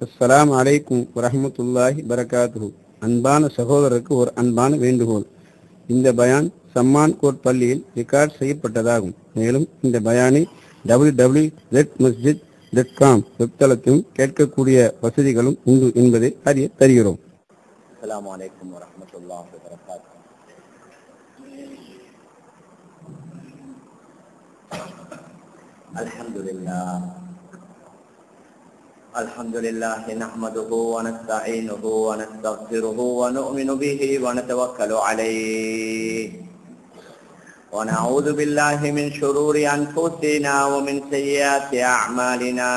அஸ்ஸலாமு அலைக்கும் வரஹ்மத்துல்லாஹி பரகாத்துஹு. அன்பான சகோதரருக்கு ஒரு அன்பான வேண்டுகோள். இந்த பயான் சம்மான் கோட் பள்ளியில் ரெக்கார்ட் செய்யப்பட்டதாகும். மேலும் இந்த பயானை www.masjid.com வெப்தளத்திலும் கேட்கக்கூடிய வசதிகளும் உண்டு என்பதை அறிய தருகிறோம். அஸ்ஸலாமு அலைக்கும் வரஹ்மத்துல்லாஹி வபரகாத்துஹு. அல்ஹம்துலில்லாஹ் நஹ்மதுஹு வ நஸ்தஈனுஹு வ நஸ்தக்ஃபிருஹு வ நு'மினு பிஹி வ நதவக்கலு அலைஹி வ நஊது பில்லாஹி மின் ஷுரூரி அன்ஃபுஸினா வ மின் ஸய்யிஆத்தி அஅமாலினா.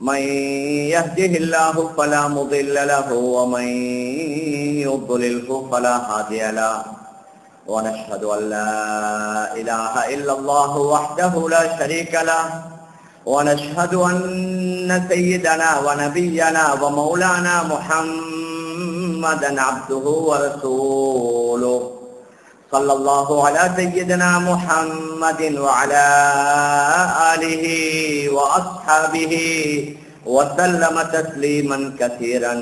من يهده الله فلا مضل له ومن يضلله فلا هادي له ونشهد أن لا إله إلا الله وحده لا شريك له ونشهد أن سيدنا ونبينا ومولانا محمدا عبده ورسوله صلى الله على سيدنا محمد وعلى آله وأصحابه وسلم تسليما كثيرا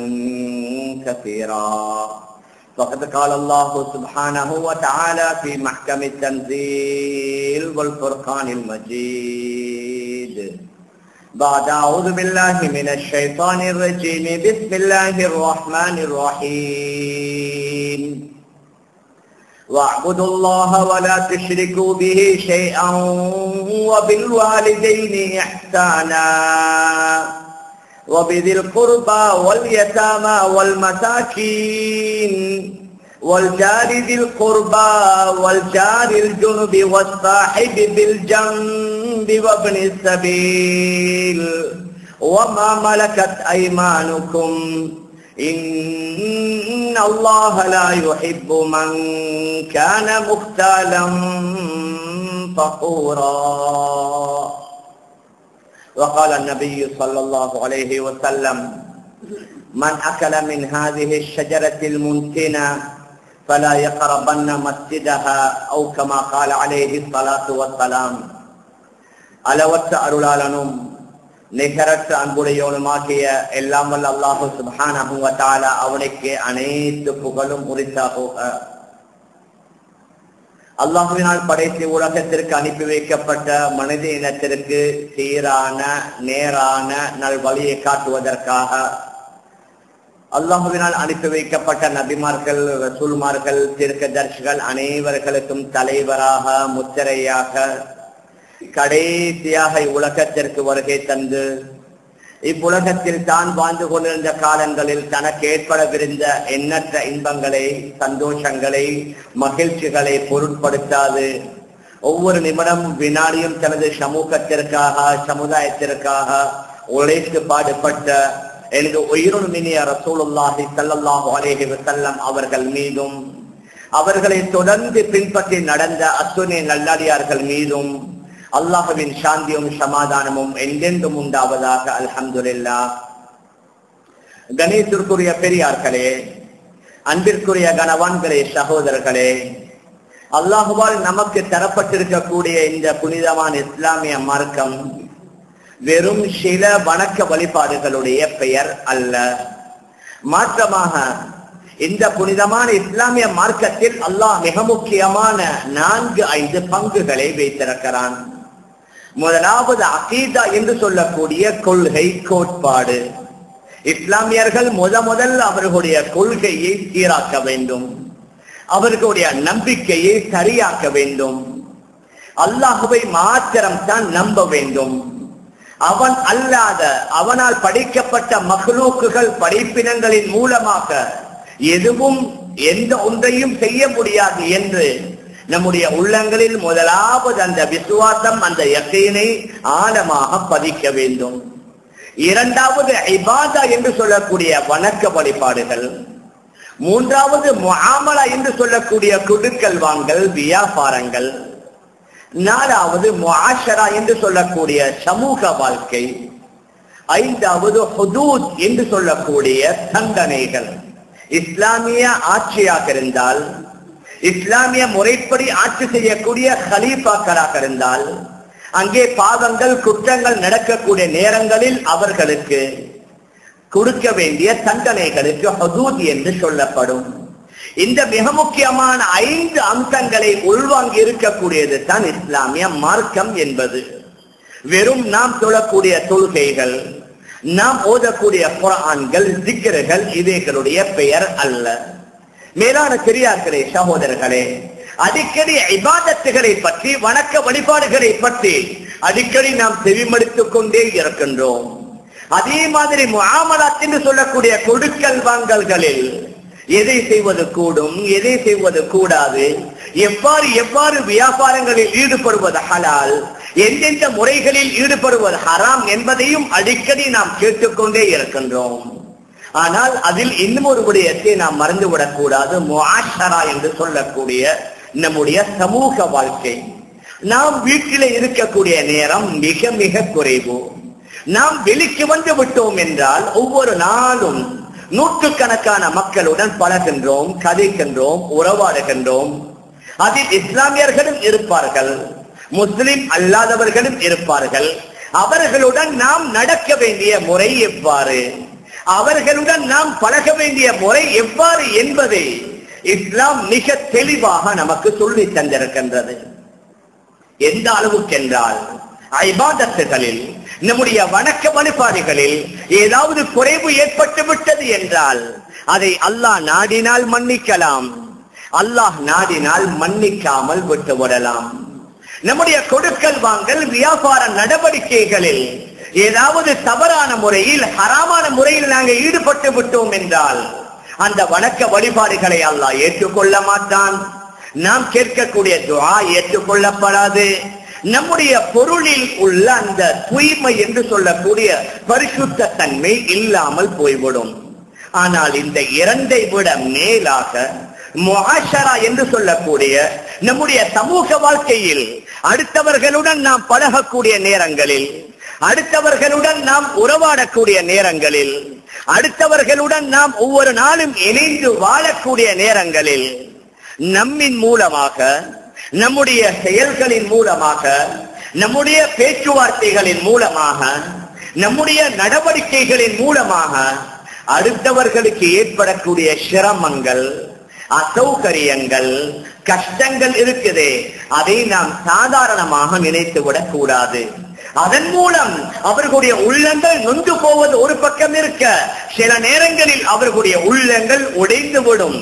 كثيرا. فقد قال الله سبحانه وتعالى في محكم التنزيل والفرقان المجيد بعد أعوذ بالله من الشيطان الرجيم بسم الله الرحمن الرحيم واعبدوا الله ولا تشركوا به شيئا وبالوالدين إحسانا وبذي القربى واليتامى والمساكين والجار ذي القربى والجار الجنب والصاحب بالجنب وابن السبيل وما ملكت أيمانكم إن الله لا يحب من كان مختالا فخورا. وقال النبي صلى الله عليه وسلم من أكل من هذه الشجرة المنتنة فلا يقربن مسجدها أو كما قال عليه الصلاة والسلام. அளவற்ற அருளாளனும் நிகரற்ற அன்புடையவனுமாகிய எல்லாம் வல்ல அல்லாஹு சுப்ஹானஹு வ தஆலா அவனுக்கு அனைத்து புகழும் உரித்தாகுக. அல்லாஹ்வினால் படைத்து உலகத்திற்கு அனுப்பி வைக்கப்பட்ட மனித இனத்திற்கு சீரான நேரான நல்வழியை காட்டுவதற்காக அல்லாஹ்வினால் அனுப்பி வைக்கப்பட்ட நபிமார்கள், ரசூல்மார்கள், தீர்க்கதரிசிகள் அனைவர்களுக்கும் தலைவராக முத்திரையாக கடைசியாக உலகத்திற்கு வருகை தந்து இவ்வுலகத்தில் தான் வாழ்ந்து கொண்டிருந்த காலங்களில் தனக்கு ஏற்படவிருந்த எண்ணற்ற இன்பங்களை, சந்தோஷங்களை, மகிழ்ச்சிகளை பொருட்படுத்தாது ஒவ்வொரு நிமிடமும் வினாடியும் தனது சமூகத்திற்காக, சமுதாயத்திற்காக உழைத்து பாடுபட்ட எனது உயிருமினிய ரசூலுல்லாஹி ஸல்லல்லாஹு அலைஹி வஸல்லம் அவர்கள் மீதும் அவர்களை தொடர்ந்து பின்பற்றி நடந்த அத்துணை நல்லடியார்கள் மீதும் அல்லாஹ்வின் சாந்தியும் சமாதானமும் என்றென்றும் உண்டாவதாக. அல்ஹம்துலில்லாஹ். கணேசருக்குரிய பெரியார்களே, அன்பிற்குரிய கணவான்களே, சகோதரர்களே, அல்லாஹுவால் நமக்கு தரப்பட்டிருக்கக்கூடிய இந்த புனிதமான இஸ்லாமிய மார்க்கம் வெறும் சில வணக்க வழிபாடுகளுடைய பெயர் அல்ல. மாற்றமாக இந்த புனிதமான இஸ்லாமிய மார்க்கத்தில் அல்லாஹ் மிக முக்கியமான 4-5 பங்குகளை வைத்திருக்கிறான். முதலாவது அகீதா என்று சொல்லக்கூடிய கொள்கை, கோட்பாடு. இஸ்லாமியர்கள் முதல் அவர்களுடைய கொள்கையை சீராக்க வேண்டும், அவர்களுடைய நம்பிக்கையை சரியாக்க வேண்டும். அல்லாஹுவை மாத்திரம் தான் நம்ப வேண்டும். அவன் அல்லாத அவனால் படைக்கப்பட்ட மக்லூக்குகள், படைப்பினங்களின் மூலமாக எதுவும் எந்த ஒன்றையும் செய்ய முடியாது என்று நம்முடைய உள்ளங்களில் முதலாவது அந்த விசுவாசம், அந்த யக்கீனை ஆழமாக பதிக்க வேண்டும். இரண்டாவது இபாதா என்று சொல்லக்கூடிய வணக்க வழிபாடுகள். மூன்றாவது முஆமலா என்று சொல்லக்கூடிய கொடுக்கல் வாங்கல், வியாபாரங்கள். நாலாவது முஆஷரா என்று சொல்லக்கூடிய சமூக வாழ்க்கை. ஐந்தாவது ஹுதூத் என்று சொல்லக்கூடிய தண்டனைகள். இஸ்லாமிய ஆட்சியாக இருந்தால், இஸ்லாமிய முறைப்படி ஆட்சி செய்யக்கூடிய கலீஃபாக்களாக இருந்தால் அங்கே பாவங்கள் குற்றங்கள் நடக்கக்கூடிய நேரங்களில் அவர்களுக்கு கொடுக்க வேண்டிய தண்டனைகளுக்கு ஹுதூத் என்று சொல்லப்படும். இந்த மிக முக்கியமான 5 அம்சங்களை உள்வாங்கி இருக்கக்கூடியது தான் இஸ்லாமிய மார்க்கம் என்பது. வெறும் நாம் தொழக்கூடிய தொழுகைகள், நாம் ஓதக்கூடிய குர்ஆன்கள், திக்ருகள் இவைகளுடைய பெயர் அல்ல. மேலான பெரியார்களே, சகோதரர்களே, அடிக்கடி இபாதத்துகளை பற்றி, வணக்க வழிபாடுகளை பற்றி அடிக்கடி நாம் செவிமடுத்துக் கொண்டே இருக்கின்றோம். அதே மாதிரி முஆமலாத் என்று சொல்லக்கூடிய கொடுக்கல் வாங்கல்களில் எதை செய்வது கூடும், எதை செய்வது கூடாது, எவ்வாறு வியாபாரங்களில் ஈடுபடுவது ஹலால், எந்தெந்த முறைகளில் ஈடுபடுவது ஹராம் என்பதையும் அடிக்கடி நாம் கேட்டுக்கொண்டே இருக்கின்றோம். ஆனால் அதில் இன்னும் ஒரு விடயத்தை நாம் மறந்துவிடக் கூடாது. முஆஷரா என்று சொல்லக்கூடிய நம்முடைய சமூக வாழ்க்கை. நாம் வீட்டிலே இருக்கக்கூடிய நேரம் மிக மிக குறைவு. நாம் வெளிக்கு வந்து விட்டோம் என்றால் ஒவ்வொரு நாளும் நூற்றுக்கணக்கான மக்களுடன் பழகின்றோம், கதைக்கின்றோம், உறவாடுகின்றோம். அதில் இஸ்லாமியர்களும் இருப்பார்கள், முஸ்லிம் அல்லாதவர்களும் இருப்பார்கள். அவர்களுடன் நாம் நடக்க வேண்டிய முறை எவ்வாறு, அவர்களுடன் நாம் பழக வேண்டிய முறை எவ்வாறு என்பதை இஸ்லாம் மிக தெளிவாக நமக்கு சொல்லி தந்திருக்கின்றது. எந்த அளவுக்கென்றால் இபாதத்துகளில், நம்முடைய வணக்க வழிபாடுகளில் ஏதாவது குறைவு ஏற்பட்டு விட்டது என்றால் அதை அல்லாஹ் நாடினால் மன்னிக்கலாம், அல்லாஹ் நாடினால் மன்னிக்காமல் விட்டுவிடலாம். நம்முடைய கொடுக்கல் வாங்கல் வியாபார நடவடிக்கைகளில் ஏதாவது தவறான முறையில், ஹராமான முறையில் நாங்கள் ஈடுபட்டு விட்டோம் என்றால் அந்த வணக்க வழிபாடுகளை அல்லாஹ் ஏற்றுக்கொள்ள மாட்டான். நாம் கேட்கக்கூடிய துஆ ஏற்றுக்கொள்ளப்படாது. நம்முடைய பொருளில் உள்ள அந்த தூய்மை என்று சொல்லக்கூடிய பரிசுத்த தன்மை இல்லாமல் போய்விடும். ஆனால் இந்த 2ஐ விட மேலாக முஆஷரா என்று சொல்லக்கூடிய நம்முடைய சமூக வாழ்க்கையில் அடுத்தவர்களுடன் நாம் பழகக்கூடிய நேரங்களில், அடுத்தவர்களுடன் நாம் உறவாடக்கூடிய நேரங்களில், அடுத்தவர்களுடன் நாம் ஒவ்வொரு நாளும் இணைந்து வாழக்கூடிய நேரங்களில் நம்மின் மூலமாக, நம்முடைய செயல்களின் மூலமாக, நம்முடைய பேச்சுவார்த்தைகளின் மூலமாக, நம்முடைய நடவடிக்கைகளின் மூலமாக அடுத்தவர்களுக்கு ஏற்படக்கூடிய சிரமங்கள், அசௌகரியங்கள், கஷ்டங்கள் இருக்குதே, அதை நாம் சாதாரணமாக நினைத்துவிடக் கூடாது. அதன் மூலம் அவர்களுடைய உள்ளங்கள் நொந்து போவது ஒரு பக்கம் இருக்க, சில நேரங்களில் அவர்களுடைய உள்ளங்கள் உடைந்து விடும்.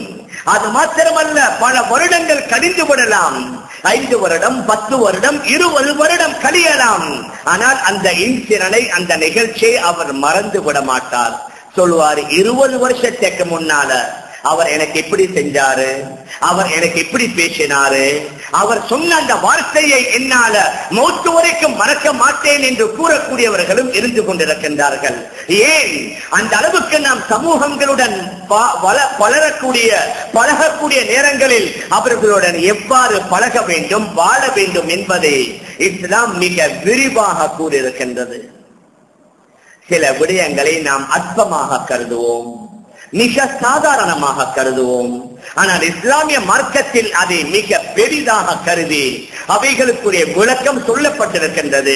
அது மாத்திரமல்ல, பல வருடங்கள் கழிந்து விடலாம். 5 வருடம், 10 வருடம், 20 வருடம் கழியலாம். ஆனால் அந்த இன்சிடனை, அந்த நிகழ்ச்சியை அவர் மறந்து விட மாட்டார். சொல்வார், 20 வருஷத்துக்கு முன்னால அவர் எனக்கு இப்படி செஞ்சாரு, அவர் எனக்கு இப்படி பேசினாரு, அவர் சொன்ன அந்த வார்த்தையை என்னால மௌத்து வரைக்கும் மறக்க மாட்டேன் என்று கூறக்கூடியவர்களும் இருந்து கொண்டிருக்கின்றார்கள். ஏன் அந்த அளவுக்கு நாம் சமூகங்களுடன் பழகக்கூடிய நேரங்களில் அவர்களுடன் எவ்வாறு பழக வேண்டும், வாழ வேண்டும் என்பதை இஸ்லாம் மிக விரிவாக கூறியிருக்கின்றது. சில விடயங்களை நாம் அற்பமாக கருதுவோம், மிக சாதாரணமாக கருதுவோம். ஆனால் இஸ்லாமிய மார்க்கத்தில் அதை மிக பெரிதாக கருதி அவைகளுக்குரிய விளக்கம் சொல்லப்பட்டிருக்கின்றது.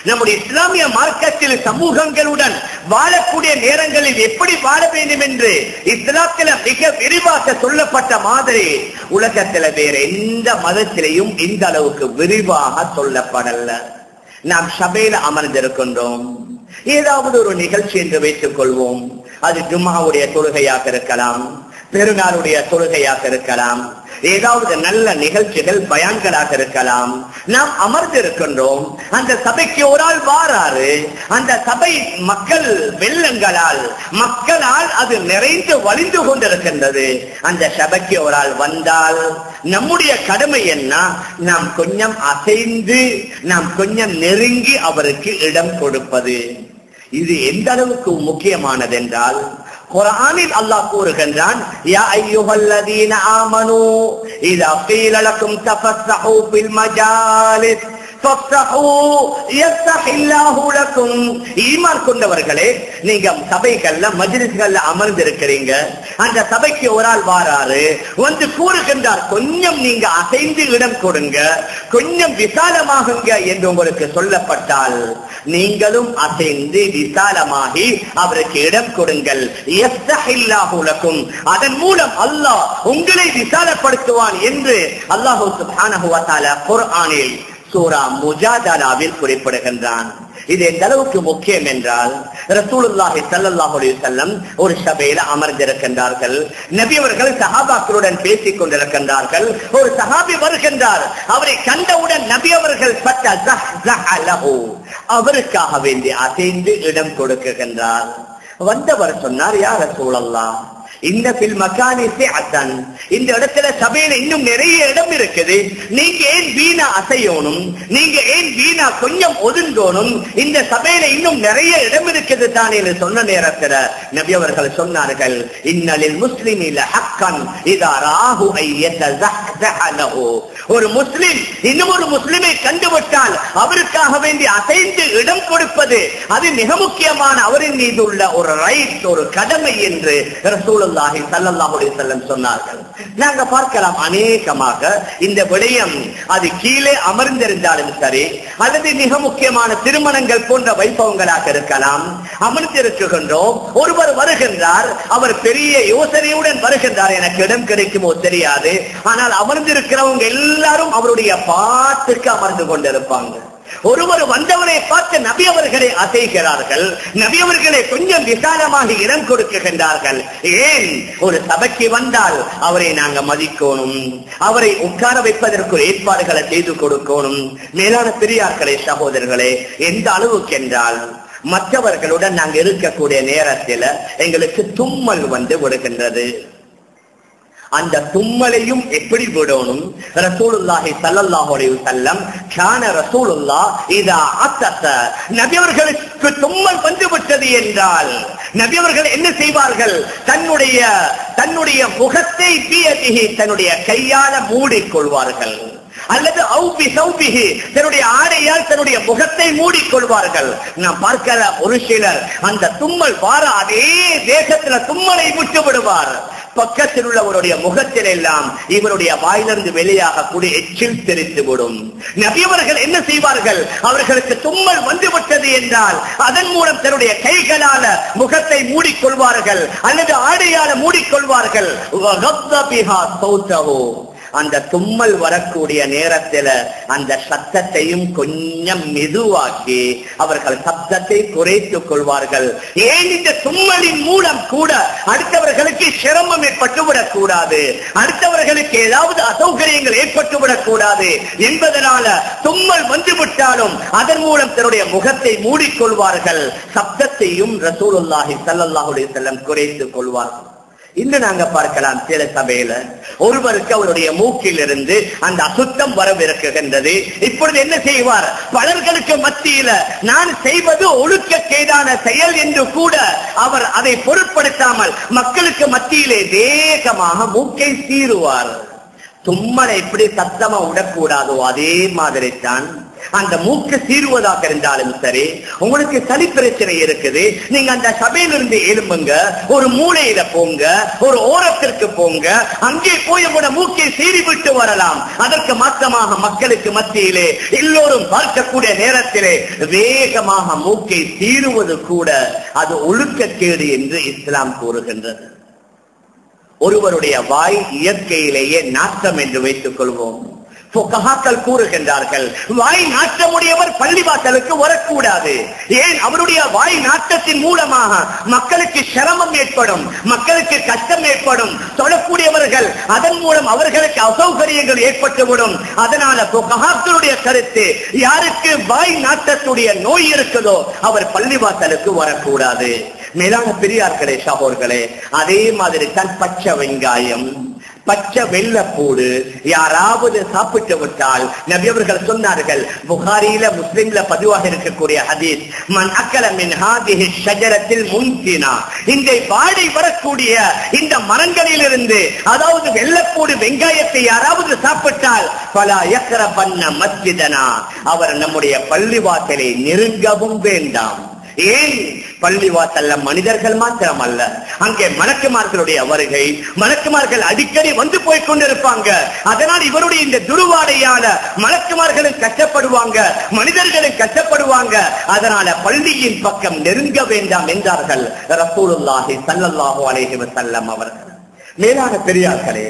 நம்முடைய இஸ்லாமிய மார்க்கத்தில் சமூகங்களுடன் வாழக்கூடிய நேரங்களில் எப்படி வாழ வேண்டும் என்று இஸ்லாத்தில் மிக விரிவாக சொல்லப்பட்ட மாதிரி உலகத்தில் வேற எந்த மதத்திலையும் இந்த அளவுக்கு விரிவாக சொல்லப்படல. நாம் சபையில அமர்ந்திருக்கின்றோம், ஏதாவது ஒரு நிகழ்ச்சி என்று வைத்துக் கொள்வோம். அது ஜும்மாவுடைய தொழுகையாக இருக்கலாம், பெருநாளுடைய தொழுகையாக இருக்கலாம், ஏதாவது நல்ல நிகழ்ச்சிகள், பயான்களாக இருக்கலாம். நாம் அமர்ந்திருக்கின்றோம். அந்த சபைக்கு ஒரு ஆள் வாராரு. அந்த சபை மக்கள் வெள்ளங்களால், மக்களால் அது நிறைந்து வழிந்து கொண்டிருக்கின்றது. அந்த சபைக்கு ஒரு ஆள் வந்தால் நம்முடைய கடமை என்ன? நாம் கொஞ்சம் அசைந்து, நாம் கொஞ்சம் நெருங்கி அவருக்கு இடம் கொடுப்பது. இது எந்த அளவுக்கு முக்கியமானது என்றால், குர்ஆனில் அல்லாஹ் கூறுகின்றான், யா அய்யுஹல்லதீன ஆமனூ இதா கீல லகும் தஃபஸ்ஸஹூ ஃபில் மஜாலிஸ் ஈமான் கொண்டவர்களே, நீங்க சபைகள்ல மஜ்லிஸ்கள்ல அமர்ந்திருக்கிறீங்க. அந்த சபைக்கு ஒரு ஆள் வாராரு, வந்து கூறுகின்றார், கொஞ்சம் நீங்க அசைந்து இடம் கொடுங்க, கொஞ்சம் விசாலமாகுங்க என்று உங்களுக்கு சொல்லப்பட்டால் நீங்களும் அசைந்து விசாலமாகி அவருக்கு இடம் கொடுங்கள். அதன் மூலம் அல்லாஹ் உங்களை விசாலப்படுத்துவான் என்று அல்லாஹ் சுப்ஹானஹு வ தஆலா குர்ஆனில் சூரா முஜாதலாவில் குறிப்பிடுகின்றான். இது எந்த அளவுக்கு முக்கியம் என்றால், ரசூலுல்லாஹி ஸல்லல்லாஹு அலைஹி வஸல்லம் ஒரு சபையில அமர்ந்திருக்கின்றார்கள். நபி அவர்கள் சஹாபாக்களுடன் பேசிக் கொண்டிருக்கின்றார்கள். ஒரு சஹாபி வருகின்றார். அவரை கண்டவுடன் நபி அவர்கள் அவருக்காக வேண்டி அசைந்து இடம் கொடுக்கின்றார். வந்தவர் சொன்னார், யா ரசூலல்லாஹ், இந்த இடத்துல சபையில இன்னும் நிறைய இடம் இருக்குது, நீங்க ஏன் வீணா அசையணும், நீங்க ஏன் வீணா கொஞ்சம் ஒதுங்கணும், இந்த சபையில இன்னும் நிறைய இடம் இருக்குது தான் என்று சொன்ன நேரத்தில் நபி அவர்கள் சொன்னார்கள், இன்னலில் முஸ்லிமில ஹக்கன் இதா ராஹு ஐயதஸஹலஹு. ஒரு முஸ்லிம் இன்னும் ஒரு முஸ்லிமை கண்டுவிட்டால் அவருக்காக வேண்டி அசைந்து இடம் கொடுப்பது அது மிக முக்கியமான அவரின் மீது உள்ள ஒரு ரைட், ஒரு கடமை என்று ரசூலுல்லாஹி ஸல்லல்லாஹு அலைஹி வஸல்லம் சொன்னார்கள். நாங்க பார்க்கலாம், அநேகமாக இந்த விடயம் அது கீழே அமர்ந்திருந்தாலும் சரி, அல்லது மிக முக்கியமான திருமணங்கள் போன்ற வைபவங்களாக இருக்கலாம், அமர்ந்திருக்கின்றோம், ஒருவர் வருகின்றார், அவர் பெரிய யோசனையுடன் வருகின்றார், எனக்கு இடம் கிடைக்குமோ தெரியாது, ஆனால் அமர்ந்திருக்கிறவங்க எல்லாரும் அவருடைய பாட்டுக்கு அமர்ந்து கொண்டிருப்பாங்க. ஒருவர் வந்தவரை பார்த்து நபி அவர்களை அசைகிறார்கள், நபி அவர்களை கொஞ்சம் விசாலமாக இடம் கொடுக்கின்றார்கள். ஏன்? ஒரு சபைக்கு வந்தால் அவரை நாங்க மதிக்கணும், அவரை உட்கார வைப்பதற்கு ஏற்பாடுகளை செய்து கொடுக்கணும். மேலான பெரியார்களே, சகோதரர்களே, எந்த அளவுக்கு என்றால், மற்றவர்களுடன் நாங்க இருக்கக்கூடிய நேரத்தில் எங்களுக்கு தும்மல் வந்து விடுகின்றது. அந்த தும்மலையும் எப்படி விடணும்? ரசூலுல்லாஹி ஸல்லல்லாஹு அலைஹி வஸல்லம் கான ரசூலுல்லாஹ் இதா அத்தஸ, நபி அவர்களுக்கு தும்மல் வந்து விட்டது என்றால் நபி அவர்கள் என்ன செய்வார்கள்? தன்னுடைய முகத்தை பியதிஹி, தன்னுடைய கையால மூடிக்கொள்வார்கள், அல்லது தன்னுடைய ஆடையால் தன்னுடைய முகத்தை மூடிக்கொள்வார்கள். நான் பார்க்கிற ஒரு சிலர் அந்த தும்மல் வார அதே தேசத்துல தும்மலை விட்டு விடுவார். பக்கத்தில் உள்ளவருடைய முகத்தில் எல்லாம் இவருடைய வாயிலிருந்து வெளியாக கூட எச்சில் தெரித்து விடும். நபியவர்கள் என்ன செய்வார்கள்? அவர்களுக்கு தும்மல் வந்துவிட்டது என்றால் அதன் மூலம் தன்னுடைய கைகளால முகத்தை மூடிக்கொள்வார்கள், அல்லது ஆடையால மூடிக்கொள்வார்கள். அந்த தும்மல் வரக்கூடிய நேரத்தில் அந்த சத்தத்தையும் கொஞ்சம் மெதுவாக்கி அவர்கள் சத்தத்தை குறைத்துக் கொள்வார்கள். ஏன்? இந்த தும்மலின் மூலம் கூட அடுத்தவர்களுக்கு சிரமம் ஏற்பட்டுவிடக் கூடாது, அடுத்தவர்களுக்கு ஏதாவது அசௌகரியங்கள் ஏற்பட்டுவிடக் கூடாது என்பதனால தும்மல் வந்துவிட்டாலும் அதன் மூலம் தன்னுடைய முகத்தை மூடிக்கொள்வார்கள், சப்தத்தையும் ரசூலுல்லாஹி ஸல்லல்லாஹு அலைஹி வஸல்லம் குறைத்துக் கொள்வார்கள். இன்று நாங்க பார்க்கலாம், சில சபையில ஒருவருக்கு அவருடைய மூக்கில் இருந்து அந்த அசுத்தம் வரவிருக்கின்றது. இப்பொழுது என்ன செய்வார்? பலர்களுக்கு மத்தியில நான் செய்வது ஒழுக்கக்கேடான செயல் என்று கூட அவர் அதை பொருட்படுத்தாமல் மக்களுக்கு மத்தியிலே வேகமாக மூக்கை சீறுவார். தும்மலை எப்படி சத்தமா விடக்கூடாதோ அதே மாதிரி தான் அந்த மூக்கு சீறுவதாக இருந்தாலும் சரி, உங்களுக்கு சளி பிரச்சனை இருக்குது, நீங்க அந்த சபையிலிருந்து எழும்புங்க, ஒரு மூலையில போங்க, ஒரு ஓரத்திற்கு போங்க, அங்கே போய் உங்களோட மூக்கை சீறி விட்டு வரலாம். அதற்கு மாற்றமாக மக்களுக்கு மத்தியிலே எல்லோரும் பார்க்கக்கூடிய நேரத்திலே வேகமாக மூக்கை சீறுவது கூட அது ஒழுக்கக்கேடு என்று இஸ்லாம் கூறுகின்றது. ஒருவருடைய வாய் இயற்கையிலேயே நாற்றம் என்று வைத்துக் கொள்வோம். புகஹாக்கள் கூறுகின்றார்கள், வாய் நாற்றமுடையவர் பள்ளிவாசலுக்கு வரக்கூடாது. ஏன்? அவருடைய வாய் நாற்றத்தின் மூலமாக மக்களுக்கு சிரமம் ஏற்படும், மக்களுக்கு கஷ்டம் ஏற்படும், தொழக்கூடியவர்கள் அதன் மூலம் அவர்களுக்கு அசௌகரியங்கள் ஏற்பட்டுவிடும். அதனால புகஹாக்களுடைய கருத்து, யாருக்கு வாய் நாற்றத்துடைய நோய் இருக்குதோ அவர் பள்ளிவாசலுக்கு வரக்கூடாது. மேலான பெரியார்களே, சகோதரர்களே, அதே மாதிரி தான் பச்சை வெங்காயம், பச்சை வெள்ளப்பூடு யாராவது சாப்பிட்டு விட்டால் நபி அவர்கள் சொன்னார்கள், புகாரியில முஸ்லிம்ல பதிவாக இருக்கக்கூடிய ஹதீஸ், மன் அக்கல மின் ஹாதிஹி ஷஜரத்தில் முன்தினா, இந்த வாடை வரக்கூடிய இந்த மரங்களிலிருந்து, அதாவது வெள்ளப்பூடு வெங்காயத்தை யாராவது சாப்பிட்டால் ஃபலா யக்ரபன்ன மஸ்ஜிதனா, அவர் நம்முடைய பள்ளிவாசலை நெருங்கவும் வேண்டாம். ஏன்? பள்ளிவாசல்ல மனிதர்கள் மாத்திரம் அல்ல, அங்கே மலக்குமார்களுடைய வருகை, மலக்குமார்கள் அடிக்கடி வந்து போய் கொண்டிருப்பாங்க. அதனால் இவருடைய இந்த துருவாடையால மலக்குமார்களும் கஷ்டப்படுவாங்க, மனிதர்களும் கஷ்டப்படுவாங்க. அதனால பள்ளியின் பக்கம் நெருங்க வேண்டாம் என்றார்கள் ரசூலுல்லாஹி ஸல்லல்லாஹு அலைஹி வஸல்லம் அவர்கள். மேலான பெரியார்களே,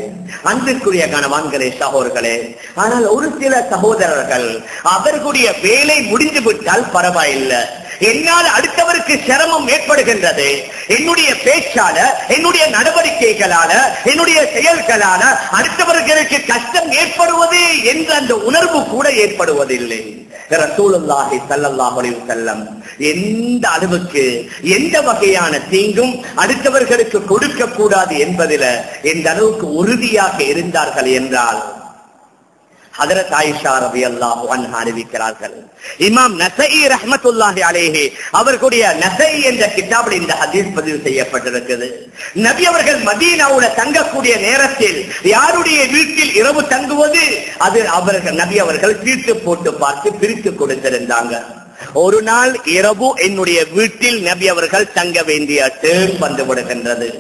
அன்பிற்குரிய கணவான்களே, சகோதரர்களே, ஆனால் ஒரு சில சகோதரர்கள் அவர்களுடைய வேலை முடிந்து விட்டால் பரவாயில்லை, என்னால் அடுத்தவருக்கு சிரமம் ஏற்படுகின்றது, என்னுடைய பேச்சால, என்னுடைய நடவடிக்கைகளால, என்னுடைய செயல்களால அடுத்தவர்களுக்கு கஷ்டம் ஏற்படுவது என்ற அந்த உணர்வு கூட ஏற்படுவதில்லை. ரசூலுல்லாஹி ஸல்லல்லாஹு அலைஹி வஸல்லம் எந்த அளவுக்கு எந்த வகையான தீங்கும் அடுத்தவர்களுக்கு கொடுக்க கூடாது என்பதில் எந்த அளவுக்கு உறுதியாக இருந்தார்கள் என்றால் ஹஜ்ரத் ஆயிஷா ரலியல்லாஹு அன்ஹா அறிவிக்கிறார்கள். இமாம் நஸஈ ரஹ்மத்துல்லாஹி அலைஹி அவர்களுடைய நஸஈ என்ற கிதாபில் இந்த ஹதீஸ் பதிவு செய்யப்பட்டிருக்கிறது. நபி அவர்கள் மதீனாவுல தங்கக்கூடிய நேரத்தில் யாருடைய வீட்டில் இரவு தங்குவது, அது அவர்கள் நபி அவர்கள் தீர்த்து போட்டு பார்த்து பிரித்து கொடுத்திருந்தாங்க. ஒரு நாள் இரவு என்னுடைய வீட்டில் நபி அவர்கள் தங்க வேண்டிய டேர்ன் வந்து விடுகின்றது.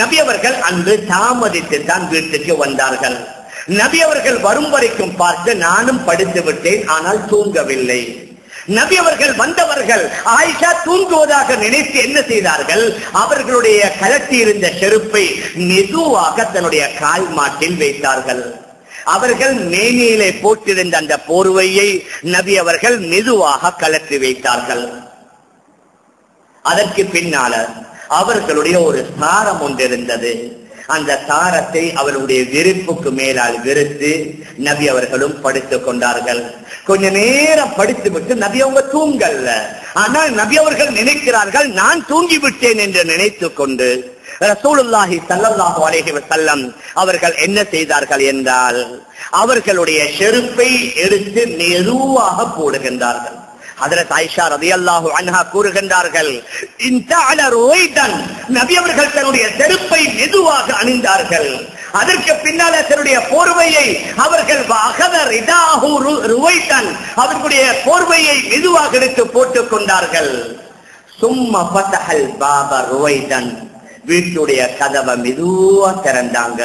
நபி அவர்கள் அன்று தாமதித்து தான் வீட்டுக்கு வந்தார்கள். நபி அவர்கள் வரும் வரைக்கும் பார்த்து நானும் படுத்து விட்டேன், ஆனால் தூங்கவில்லை. நபி அவர்கள் வந்தவர்கள் ஆயிஷா தூங்குவதாக நினைத்து என்ன செய்தார்கள், அவர்களுடைய கலட்டி இருந்த செருப்பை மெதுவாக தன்னுடைய கால் மாட்டில் வைத்தார்கள். அவர்கள் மேனியிலே போட்டிருந்த அந்த போர்வையை நபி அவர்கள் மெதுவாக கலற்றி வைத்தார்கள். அதற்கு பின்னால அவர்களுடைய ஒரு சாரம் ஒன்று இருந்தது. அந்த சாரத்தை அவருடைய விருப்புக்கு மேலால் விரித்து நபி அவர்களும் படுத்துக் கொண்டார்கள். கொஞ்ச நேரம் படித்து விட்டு நபி அவங்க தூங்கல்ல, ஆனால் நபி அவர்கள் நினைக்கிறார்கள் நான் தூங்கி விட்டேன் என்று நினைத்துக் கொண்டு ரசூலுல்லாஹி ஸல்லல்லாஹு அலைஹி வஸல்லம் அவர்கள் என்ன செய்தார்கள் என்றால் அவர்களுடைய செருப்பை எடுத்து மெதுவாக போடுகின்றார்கள். ஹஜ்ரத் ஆயிஷா ரலியல்லாஹு அன்ஹா கூறுகின்றார்கள், நபி அவர்கள் தன்னுடைய செருப்பை மெதுவாக அணிந்தார்கள். அதற்கு பின்னால் தன்னுடைய போர்வையை அவர்கள் அவர்களுடைய போர்வையை மெதுவாக எடுத்து போட்டுக் கொண்டார்கள். சும்மா ஃபதஹல் பாப ருவைதன், வீட்டுடைய கதவை மெதுவா திறந்தாங்க.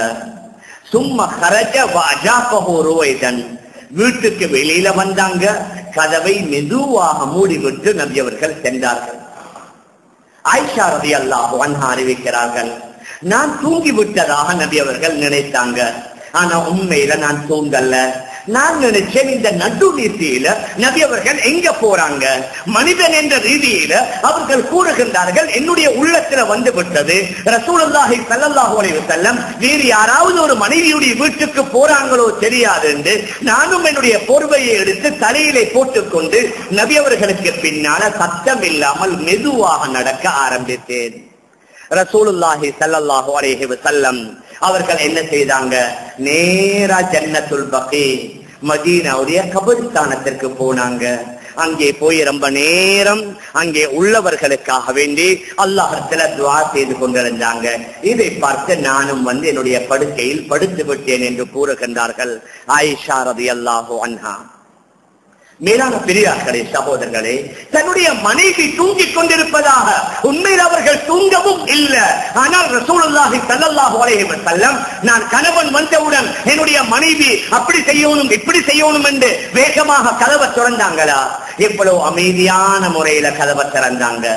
சும்மா ஹரஜ வஅஜாபஹு ருவைதன், வீட்டுக்கு வெளியில வந்தாங்க, கதவை மெதுவாக மூடிவிட்டு நபி அவர்கள் சென்றார்கள். ஆயிஷா ரலியல்லாஹு அன்ஹா அறிவிக்கிறார்கள், நான் தூங்கி விட்டதாக நபி அவர்கள் நினைத்தாங்க. ஆனா உண்மையில நான் தூங்கல்ல. நான் நினைச்சேன் இந்த நடு நீதியில நபி அவர்கள் எங்க போறாங்க, மனிதன் என்ற ரீதியில அவர்கள் கூறுகின்றார்கள், என்னுடைய உள்ளத்துல வந்து விட்டது ரசூலுல்லாஹி ஸல்லல்லாஹு அலைஹி வஸல்லம் வேறு யாராவது ஒரு மனைவியுடைய வீட்டுக்கு போறாங்களோ தெரியாது என்று நானும் என்னுடைய போர்வையை எடுத்து தலையிலே போட்டுக்கொண்டு நபி அவர்களுக்கு பின்னால சத்தம் இல்லாமல் மெதுவாக நடக்க ஆரம்பித்தேன். ரசூலுல்லாஹி ஸல்லல்லாஹு அலைஹி வஸல்லம் அவர்கள் என்ன செய்தாங்க, நேரா ஜன்னத்துல் பகீ மதீனாவுடைய கபர்ஸ்தானத்திற்கு போனாங்க. அங்கே போய் ரொம்ப நேரம் அங்கே உள்ளவர்களுக்காக வேண்டி அல்லாஹ்விடத்துல துஆ செய்து கொண்டிருந்தாங்க. இதை பார்த்து நானும் வந்து என்னுடைய படுக்கையில் படுத்து விட்டேன் என்று கூறுகின்றார்கள் ஆயிஷா ரலியல்லாஹு அன்ஹா. மேலான பெரியார்களே, சகோதரர்களே, தன்னுடைய மனைவி தூங்கிக் கொண்டிருப்பதாக உண்மையில் அவர்கள் தூங்கவும் இல்லை. ஆனால் ரசூலுல்லாஹி ஸல்லல்லாஹு அலைஹி வஸல்லம் நான் கணவன் வந்தவுடன் என்னுடைய மனைவி அப்படி செய்யணும் இப்படி செய்யணும் என்று வேகமாக கதவை திறந்தாங்களா? எவ்வளவு அமைதியான முறையில கதவை திறந்தாங்க.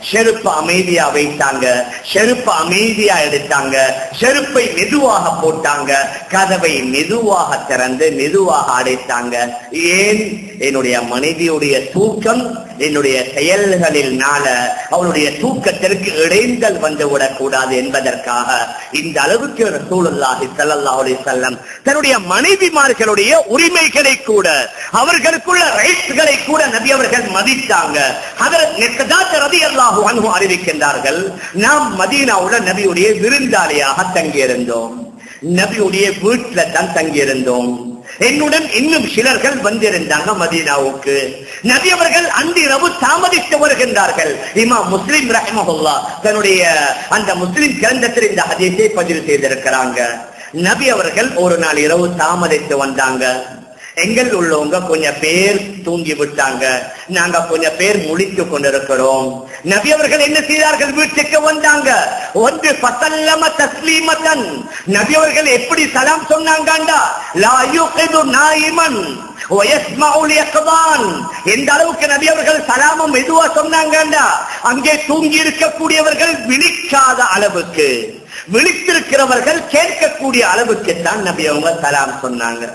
செருப்பு அமைதியா வைத்தாங்க, செருப்பு அமைதியா எடுத்தாங்க, செருப்பை மெதுவாக போட்டாங்க, கதவை மெதுவாக திறந்து மெதுவாக அடைத்தாங்க. ஏன்? என்னுடைய மனைவியுடைய தூக்கம் என்னுடைய செயல்களினால அவளுடைய தூக்கத்திற்கு இடைஞ்சல் வந்து விடக்கூடாது என்பதற்காக இந்த அளவுக்கு ரசூலுல்லாஹி ஸல்லல்லாஹு அலைஹி வஸல்லம் தன்னுடைய மனைவிமார்களுடைய உரிமைகளை கூட அவர்களுக்குள்ள ரைட்ஸ்களை கூட நபி அவர்கள் மதித்தாங்க. ஹஜ்ரத் மிக்தாத் ரலியல்லாஹு அன்ஹு அறிவிக்கின்றார்கள், நாம் மதீனாவுல நபியுடைய விருந்தாளியாக தங்கியிருந்தோம். நபியுடைய வீட்டுல தான் தங்கியிருந்தோம். என்னுடன் இன்னும் சிலர்கள் வந்திருந்தாங்க மதீனாவுக்கு. நபி அவர்கள் அன்றிரவு தாமதித்து வருகின்றார்கள். இமாம் முஸ்லிம் ரஹிமஹுல்லாஹ் தன்னுடைய அந்த முஸ்லிம் கிரந்தத்தில் இந்த ஹதீஸை பதிவு செய்திருக்கிறாங்க. நபி அவர்கள் ஒரு நாள் இரவு தாமதித்து வந்தாங்க. எங்கள் உள்ளவங்க கொஞ்சம் பேர் தூங்கி விட்டாங்க, நாங்க கொஞ்சம் பேர் முழித்து கொண்டிருக்கிறோம். நபி அவர்கள் என்ன செய்தார்கள்? வீட்டுக்கு வந்தாங்க. ஒன்று ஃபஸல்லம தஸ்லீமத்தன், நபி அவர்கள் எப்படி சலாம் சொன்னாங்கண்டா, லா யுகிது நாயிமன் வயஸ்மஉ லியக்தான், எந்த அளவுக்கு நபி அவர்கள் சலாமும் மெதுவா சொன்னாங்கண்டா, அங்கே தூங்கி இருக்கக்கூடியவர்கள் விழிக்காத அளவுக்கு, விழித்திருக்கிறவர்கள் கேட்கக்கூடிய அளவுக்கு தான் நபி அவங்க சலாம் சொன்னாங்க.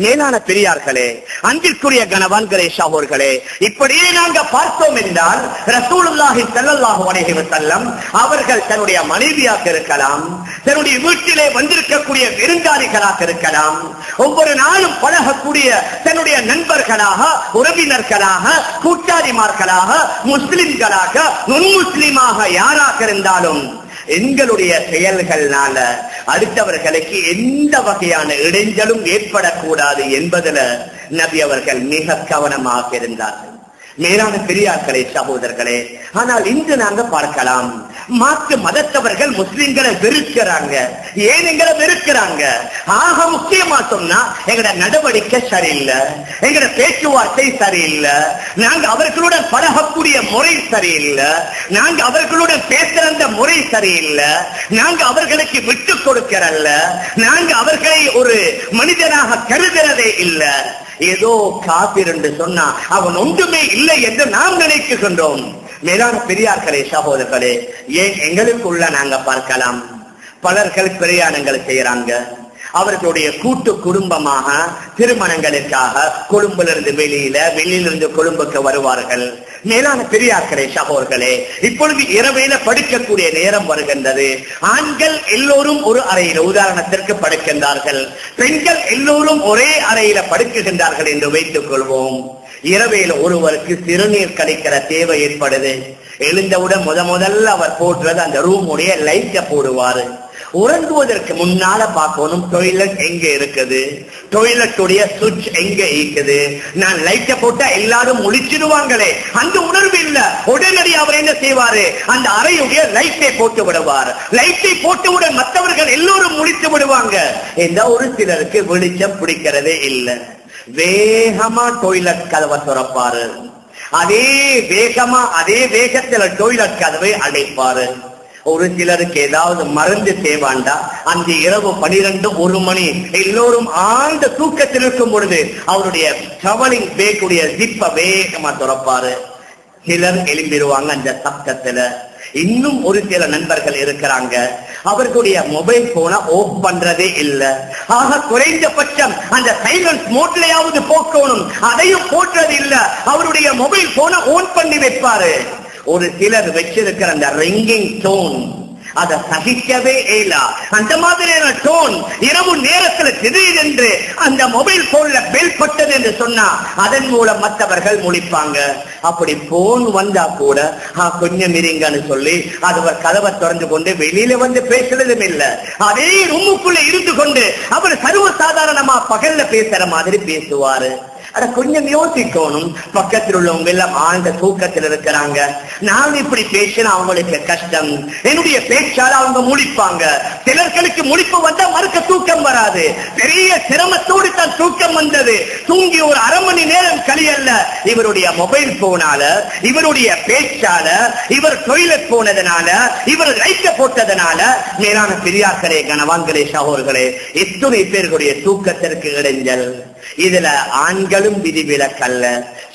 மேலான பெரியார்களே, அன்பிற்குரிய கணவான்களே, சகோதரர்களே, இப்படியே நாங்க பார்த்தோம் என்றால் ரசூலுல்லாஹி ஸல்லல்லாஹு அலைஹி வஸல்லம் அவர்கள் தன்னுடைய மனைவியாக இருக்கலாம், தன்னுடைய வீட்டிலே வந்திருக்கக்கூடிய விருந்தாளிகளாக இருக்கலாம், ஒவ்வொரு நாளும் பழகக்கூடிய தன்னுடைய நண்பர்களாக, உறவினர்களாக, கூட்டாளிமார்களாக, முஸ்லிம்களாக, நுண் முஸ்லிமாக யாராக இருந்தாலும் எங்களுடைய செயல்கள்னால அடுத்தவர்களுக்கு எந்த வகையான இடைஞ்சலும் ஏற்படக்கூடாது என்பதில் நபி அவர்கள் மிக கவனமாக இருந்தார்கள். மேலான பெரியார்களே, சகோதரர்களே, ஆனால் இன்று நாங்க பார்க்கலாம், மாற்று மதத்தவர்கள் முஸ்லிம்களை வெறுக்கிறாங்க. ஏன் எங்களை வெறுக்கிறாங்க? ஆக முக்கியமா சொன்னா எங்கட நடவடிக்கை சரியில்லை, எங்கட பேச்சுவார்த்தை சரியில்லை, நாங்க அவர்களுடன் பழகக்கூடிய முறை சரியில்லை, நாங்க அவர்களுடன் பேசுற முறை சரியில்லை, நாங்க அவர்களுக்கு விட்டு கொடுக்கிறல்ல, நாங்க அவர்களை ஒரு மனிதனாக கருதுறதே இல்லை. ஏதோ காபிர் என்று சொன்னா அவன் ஒன்றுமே இல்லை என்று நாம் நினைக்கின்றோம். மேலான பெரியார்களே, சகோதரர்களே, ஏன் எங்களுக்குள்ள நாங்க பார்க்கலாம், பலர்கள் பிரயாணங்கள் செய்யறாங்க. அவர்களுடைய கூட்டு குடும்பமாக திருமணங்களுக்காக கொழும்பிலிருந்து வெளியிலிருந்து கொழும்புக்கு வருவார்கள். மேலான பெரியார்களே, சகோதரர்களே, இப்பொழுது இரவையில படுக்கக்கூடிய நேரம் வருகின்றது. ஆண்கள் எல்லோரும் ஒரு அறையில உதாரணத்திற்கு படுக்கின்றார்கள், பெண்கள் எல்லோரும் ஒரே அறையில படுக்குகின்றார்கள் என்று வைத்துக் கொள்வோம். இரவையில ஒருவருக்கு சிறுநீர் கழிக்கிற தேவை ஏற்படுது. எழுந்தவுடன் முதல்ல அவர் போடுறது அந்த ரூமுடைய லைட்டை போடுவாரு. உறங்குவதற்கு முன்னால பார்க்கணும் டாய்லெட் எங்க இருக்குது, டாய்லெட்டுடைய சுவிட்ச் எங்க இருக்குது. நான் லைட்டை போட்டா எல்லாரும் முழிச்சிடுவாங்களே, அந்த உணர்வு இல்ல. உடனடி அவர் என்ன செய்வாரு? அந்த அறையுடைய லைட்டை போட்டு விடுவார். லைட்டை போட்டுவுடன் மற்றவர்கள் எல்லோரும் முழித்து விடுவாங்க. எந்த ஒரு சிலருக்கு வெளிச்சம் பிடிக்கிறதே இல்லை. வேகமா டாய்லெட் கதவை திறப்பாரு, அதே வேகத்துல டாய்லெட் கதவை அடைப்பாரு. ஒரு சிலருக்கு ஏதாவது மருந்து தேவாண்டா அந்த இரவு 12-1 மணி எல்லோரும் ஆழ்ந்த தூக்கத்தில் இருக்கும் பொழுது அவருடைய டிராவலிங் பேக்குடைய ஜிப்ப வேகமா திறப்பாரு. சிலர் எழும்பிடுவாங்க அந்த சப்தத்துல. இன்னும் ஒரு சில நண்பர்கள் இருக்கிறாங்க, அவர்களுடைய மொபைல் போனை ஆஃப் பண்றதே இல்லை. ஆக குறைந்தபட்சம் அந்த சைலன்ஸ் மோட்லயாவது போக்கணும், அதையும் போடுறது இல்லை. அவருடைய மொபைல் போனை ஆன் பண்ணி வைப்பாரு. ஒரு சிலர் வச்சிருக்கிற அந்த ரிங்கிங் டோன் அதை சகிக்கவே இல்ல. அந்த மாதிரியான டோன் இரவு நேரத்தில் திடீரென்று அந்த மொபைல் போன்ல பெல் பட்டது என்று சொன்னா அதன் மூலம் மற்றவர்கள் முழிப்பாங்க. அப்படி போன் வந்தா கூட கொஞ்சம் இருங்கன்னு சொல்லி அது கதவை திறந்து கொண்டு வெளியில வந்து பேசுறதும் இல்லை. அதே ரூமுக்குள்ள இருந்து கொண்டு அவர் சர்வசாதாரணமா பகல்ல பேசுற மாதிரி பேசுவாரு. அட கொஞ்சம் யோசிக்கணும். பக்கத்தில் உள்ளவங்க எல்லாம் ஆழ்ந்த தூக்கத்தில் இருக்கிறாங்க. நான் இப்படி பேசினா அவங்களுக்கு கஷ்டம், என்னுடைய பேச்சால அவங்க முழிப்பாங்க. சிலர்களுக்கு முழிப்பு வந்தா மறுக்க தூக்கம் வராது. பெரிய சிரமத்தோடு தான் தூக்கம் வந்தது. தூங்கி ஒரு அரை மணி நேரம் கழியல்ல. இவருடைய மொபைல் போனால, இவருடைய பேச்சால, இவர் டாய்லெட் போனதுனால, இவர் லைட்ட போட்டதுனால, மேலான பெரியார்களே, கணவான்களே, சகோதரர்களே, எத்தனை பேர்களுடைய தூக்கத்திற்கு இடைஞ்சல். இதுல ஆண்களும் விதிவிலக்கல்ல,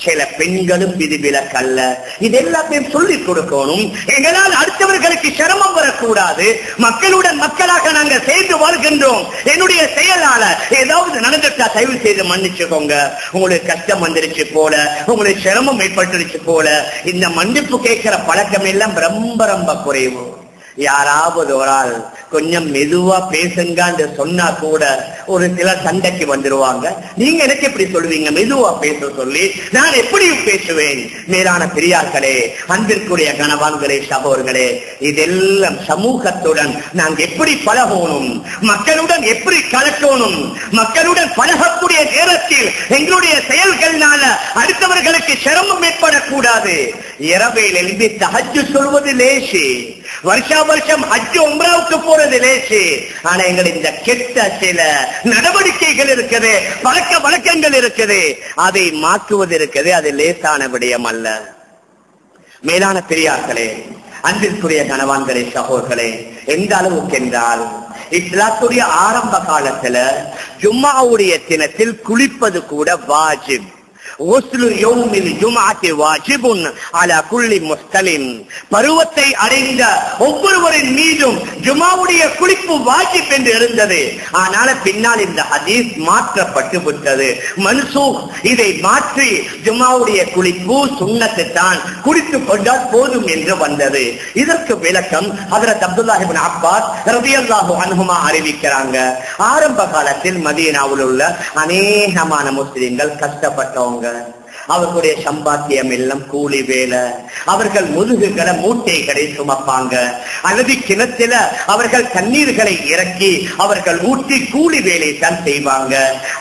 சில பெண்களும் விதிவிலக்கல்ல. இது எல்லாத்தையும் சொல்லிக் கொடுக்கணும். எங்களால் அடுத்தவர்களுக்கு சிரமம் வரக்கூடாது. மக்களுடன் மக்களாக நாங்கள் சேர்ந்து வாழ்கின்றோம். என்னுடைய செயலால ஏதாவது நடந்துட்டா தயவு செய்து மன்னிச்சுக்கோங்க. உங்களுக்கு கஷ்டம் வந்துருச்சு போல, உங்களுக்கு சிரமம் ஏற்பட்டுருச்சு போல, இந்த மன்னிப்பு கேட்கிற பழக்கம் எல்லாம் ரொம்ப ரொம்ப குறைவு. யாராவது ஒரு ஆள் கொஞ்சம் மெதுவா பேசுங்க சொன்னா கூட ஒரு சிலர் சண்டைக்கு வந்துருவாங்க. நீங்க எனக்கு எப்படி சொல்லுவீங்க மெதுவா பேச சொல்லி? நான் எப்படி பேசுவேன்? மேலான பெரியார்களே, அன்பிற்குரிய கணவான்களே, சகோதரர்களே, இதெல்லாம் சமூகத்துடன் நாங்கள் எப்படி பழகணும், மக்களுடன் எப்படி கலக்கணும், மக்களுடன் பழகக்கூடிய நேரத்தில் எங்களுடைய செயல்கள்னால அடுத்தவர்களுக்கு சிரமம் ஏற்படக்கூடாது. இரவையில் எழுதி தஹஜ்ஜு சொல்வது லேசி, வருஷா வருஷம் ஹஜ் உம்ராவுக்கு போறது லேசி. ஆனா எங்கள் இந்த கெட்ட சில நடவடிக்கைகள் இருக்குது, பழக்க வழக்கங்கள் இருக்குது, அதை மாற்றுவது இருக்குது, அது லேசான விடயம் அல்ல. மேலான பெரியார்களே, அன்பிற்குரிய கணவான்களே, சகோதரர்களே, எந்த அளவுக்கு என்றால் இஸ்லாத்துடைய ஆரம்ப காலத்துல ஜும்மாவுடைய தினத்தில் குளிப்பது கூட வாஜிப். பருவத்தை அடைந்த ஒவ்வொருவரின் மீதும் ஜுமாவுடைய குளிப்பு வாஜிப் என்று இருந்தது. ஆனால் பின்னால் இந்த ஹதீஸ் மாற்றப்பட்டு விட்டது, மன்சூக். இதை மாற்றி ஜுமாவுடைய குளிப்பு சுன்னத்து தான், குளித்துக் கொண்டால் போதும் என்று வந்தது. இதற்கு விளக்கம் ஹஜ்ரத் அப்துல்லாஹ் இப்னு அப்பாஸ் ரலியல்லாஹு அன்ஹுமா அறிவிக்கிறாங்க. ஆரம்ப காலத்தில் மதீனாவில் உள்ள அநேகமான முஸ்லிம்கள் கஷ்டப்பட்டவங்க. அவர்களுடைய சம்பாத்தியம் எல்லாம் கூலி வேலை. அவர்கள் முதுகுகளை மூட்டைகளை சுமப்பாங்க, அல்லது கிணத்துல அவர்கள் தண்ணீர்களை இறக்கி அவர்கள் ஊற்றி கூலி வேலை தான் செய்வாங்க.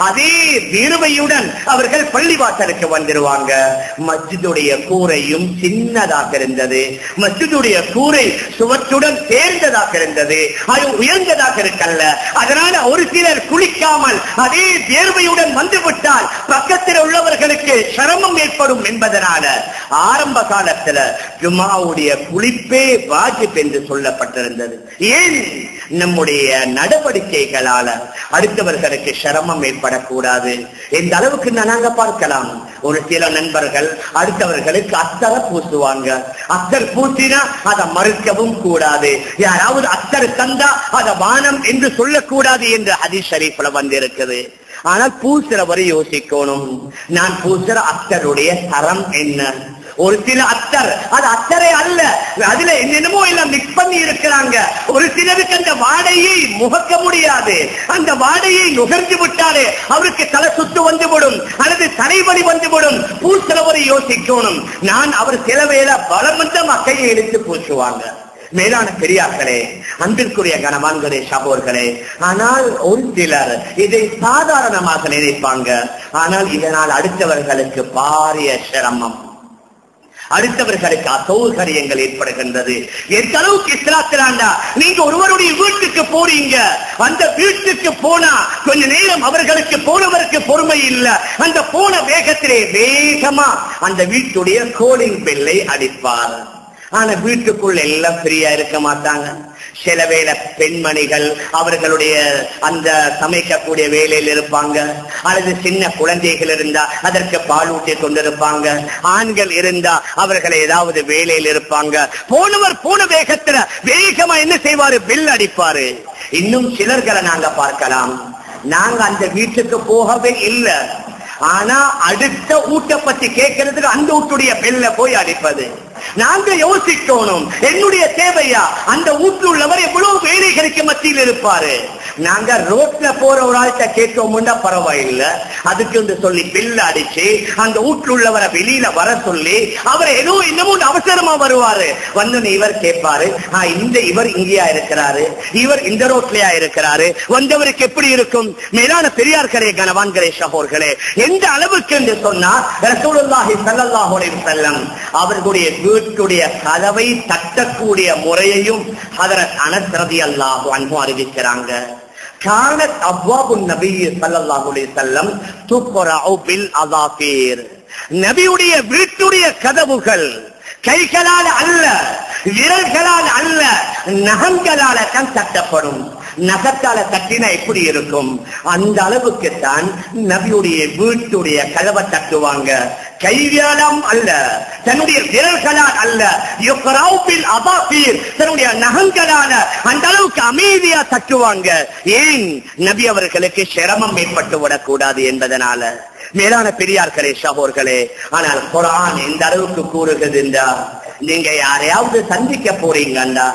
அதே வீர்வையுடன் அவர்கள் பள்ளிவாசலுக்கு வந்துருவாங்க. மஸ்ஜிதுடைய கூரையும் சின்னதாக இருந்தது, மஸ்ஜிதுடைய கூரை சுவற்றுடன் சேர்ந்ததாக இருந்தது, அது உயர்ந்ததாக இருக்கல்ல. அதனால ஒரு சிலர் குளிக்காமல் அதே வேர்வையுடன் வந்துவிட்டால் பக்கத்தில் உள்ளவர்களுக்கு சிரமம் ஏற்படும் என்பதனால ஆரம்ப காலத்துல ஜுமாவுடைய குளிப்பே வாஜிப் என்று சொல்லப்பட்டிருந்தது. ஏன்? நம்முடைய நடவடிக்கைகளால அடுத்தவர்களுக்கு சிரமம் ஏற்படக்கூடாது. எந்த அளவுக்கு நாங்க பார்க்கலாம், ஒரு சில நண்பர்கள் அடுத்தவர்களுக்கு அத்தரை பூசுவாங்க. அத்தர் பூசினா அதை மறுக்கவும் கூடாது. யாராவது அத்தர் தந்தா அதை வானம் என்று சொல்லக்கூடாது என்று ஹதீஸ் ஷரீஃப்ல வந்திருக்குது. ஆனால் பூசுறவரை யோசிக்கணும், நான் பூசுற அத்தருடைய தரம் என்ன? ஒரு சில அத்தர் அது அத்தரை அல்ல, அதுல என்னென்னமோ எல்லாம் மிக்ஸ் பண்ணி இருக்கிறாங்க. ஒரு சிலருக்கு அந்த வாடையை முகக்க முடியாது, அந்த வாடையை நுகர்ந்து விட்டாலே அவருக்கு தலை சுத்து வந்துவிடும் அல்லது தலைவலி வந்துவிடும். பூசுறவரை யோசிக்கணும். நான் அவர் சில வேளை பலம் வந்த மக்கையை எடுத்து பூசுவாங்க. மேலான பெரியார்களே, அன்பிற்குரிய கணவான்களே, சகோதரர்களே, ஆனால் ஒரு சிலர் இதை சாதாரணமாக நினைப்பாங்க. ஆனால் இதனால் அடுத்தவர்களுக்கு பாரிய சிரமம், அடுத்தவர்களுக்கு அசௌகரியங்கள் ஏற்படுகின்றது. எந்த அளவுக்கு இஸ்லாத்திலாண்டா நீங்க ஒருவருடைய வீட்டுக்கு போறீங்க, அந்த வீட்டுக்கு போனா கொஞ்ச நேரம் அவர்களுக்கு போனவருக்கு பொறுமை இல்லை, அந்த போன வேகத்திலே வேகமா அந்த வீட்டுடைய கோலிங் பெல்லை அடிப்பார். ஆனா வீட்டுக்குள்ள எல்லாம் ஃப்ரீயா இருக்க மாட்டாங்க. சில வேளை பெண்மணிகள் அவர்களுடைய அந்த சமைக்கக்கூடிய வேலையில் இருப்பாங்க, அல்லது சின்ன குழந்தைகள் இருந்தா அதற்கு பால் ஊட்டி கொண்டிருப்பாங்க. ஆண்கள் இருந்தா அவர்கள் ஏதாவது வேலையில் இருப்பாங்க. போனவர் போன வேகத்துல வேகமா என்ன செய்வாரு? பெல் அடிப்பாரு. இன்னும் சிலர்களை நாங்க பார்க்கலாம், நாங்க அந்த வீட்டுக்கு போகவே இல்லை, ஆனா அடுத்த ஊட்ட பத்தி கேட்கறதுக்கு அந்த வீட்டுடைய பெல்ல போய் அடிப்பது. நாங்க யோசிக்கணும், என்னுடைய தேவையா? அந்த வீட்டில் உள்ளவர் எவ்வளவு வேலைகளுக்கு மத்தியில் இருப்பாரு. நாங்க ரோட்ல போற ஒரு ஆள்கிட்ட கேட்டோம்னா பரவாயில்லை, அதுக்கு சொல்லி பில்ல அடிச்சு அந்த வீட்டில் உள்ளவரை வெளியில வர சொல்லி அவர் ஏதோ இன்னமும் அவசரமா வருவாரு. வந்து இவர் கேட்பாரு, இவர் இங்கேயா இருக்கிறாரு, இவர் இந்த ரோட்லயா இருக்கிறாரு, வந்தவருக்கு எப்படி இருக்கும்? மேலான பெரியார்களே, கணவான்களே, சகோதரர்களே, எந்த அளவுக்கு என்று சொன்னார் ரசூலுல்லாஹி ஸல்லல்லாஹு அலைஹி வஸல்லம் அவர்களுடைய வீட்டுடைய கதவை தட்டக்கூடிய முறையையும் ஹஜ்ரத் அனஸ் ரலியல்லாஹு அன்ஹு அறிவிக்கிறாங்க. கானத் அப்வாபுன் நபி ஸல்லல்லாஹு அலைஹி வஸல்லம் துக்ரஉ பில் அஸாஃபீர். நபியுடைய வீட்டுடைய கதவுகள் கைகளால் அல்ல, விரல்களால் அல்ல, நகங்களால தான் தட்டப்படும். நகத்தால தட்டினா எப்படி இருக்கும்? அந்த அளவுக்கு தான் நபியுடைய வீட்டுடைய கதவை தட்டுவாங்க. கைவியாலம் அல்ல, தன்னுடைய விரல்களால் அல்ல, தன்னுடைய நகங்களால அந்த அளவுக்கு அமைதியா தட்டுவாங்க. ஏன்? நபி அவர்களுக்கு சிரமம் ஏற்பட்டு விடக்கூடாது என்பதனால. மேலான பெரியார்களே, சகோதரர்களே, ஆனால் குர்ஆன் எந்த அளவுக்கு கூறுகிறதுண்டா, நீங்க யாரையாவது சந்திக்க போறீங்கண்டா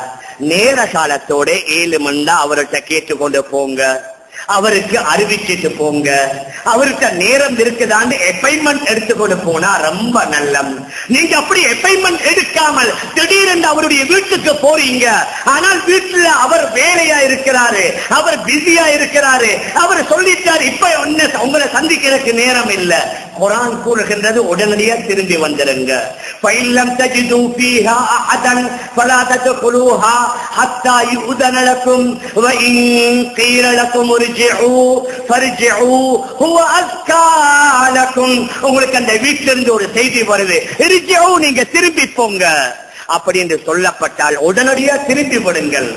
நேர காலத்தோட 7 மணி அவர்கிட்ட கேட்டுக்கொண்டு போங்க, அவருக்கு அறிவிச்சிட்டு போங்க. அவருக்கு நேரம் இருக்குதான்னு அப்பாயின்மெண்ட் எடுத்துக்கொண்டு போனா ரொம்ப நல்லம். நீங்க அப்படி அப்பாயின்மெண்ட் எடுக்காமல் திடீரென்று அவருடைய வீட்டுக்கு போறீங்க, ஆனால் வீட்டுல அவர் வேலையா இருக்கிறாரு, அவர் பிஸியா இருக்கிறாரு, அவர் சொல்லிட்டாரு இப்ப உங்களை சந்திக்கிறதுக்கு நேரம் இல்ல. குர்ஆன் கூறுகின்றது உடனடியா திரும்பி வந்துருங்க. ஃபைல்லம் தஜிது ஃபீஹா அஹதன் ஃபலா தத்குலூஹா ஹத்தா யுதன லக்கும் வ இன் கீல லக்கும் இர்ஜிஉ ஃபர்ஜிஉ ஹுவ அஸ்கா லக்கும். உங்களுக்கு அந்த வீட்டில இருந்து ஒரு செய்தி வருது, இர்ஜிஉ நீங்க திரும்பி போங்க அப்படி என்று சொல்லப்பட்டால் உடனடியா திரும்பி விடுங்கள்.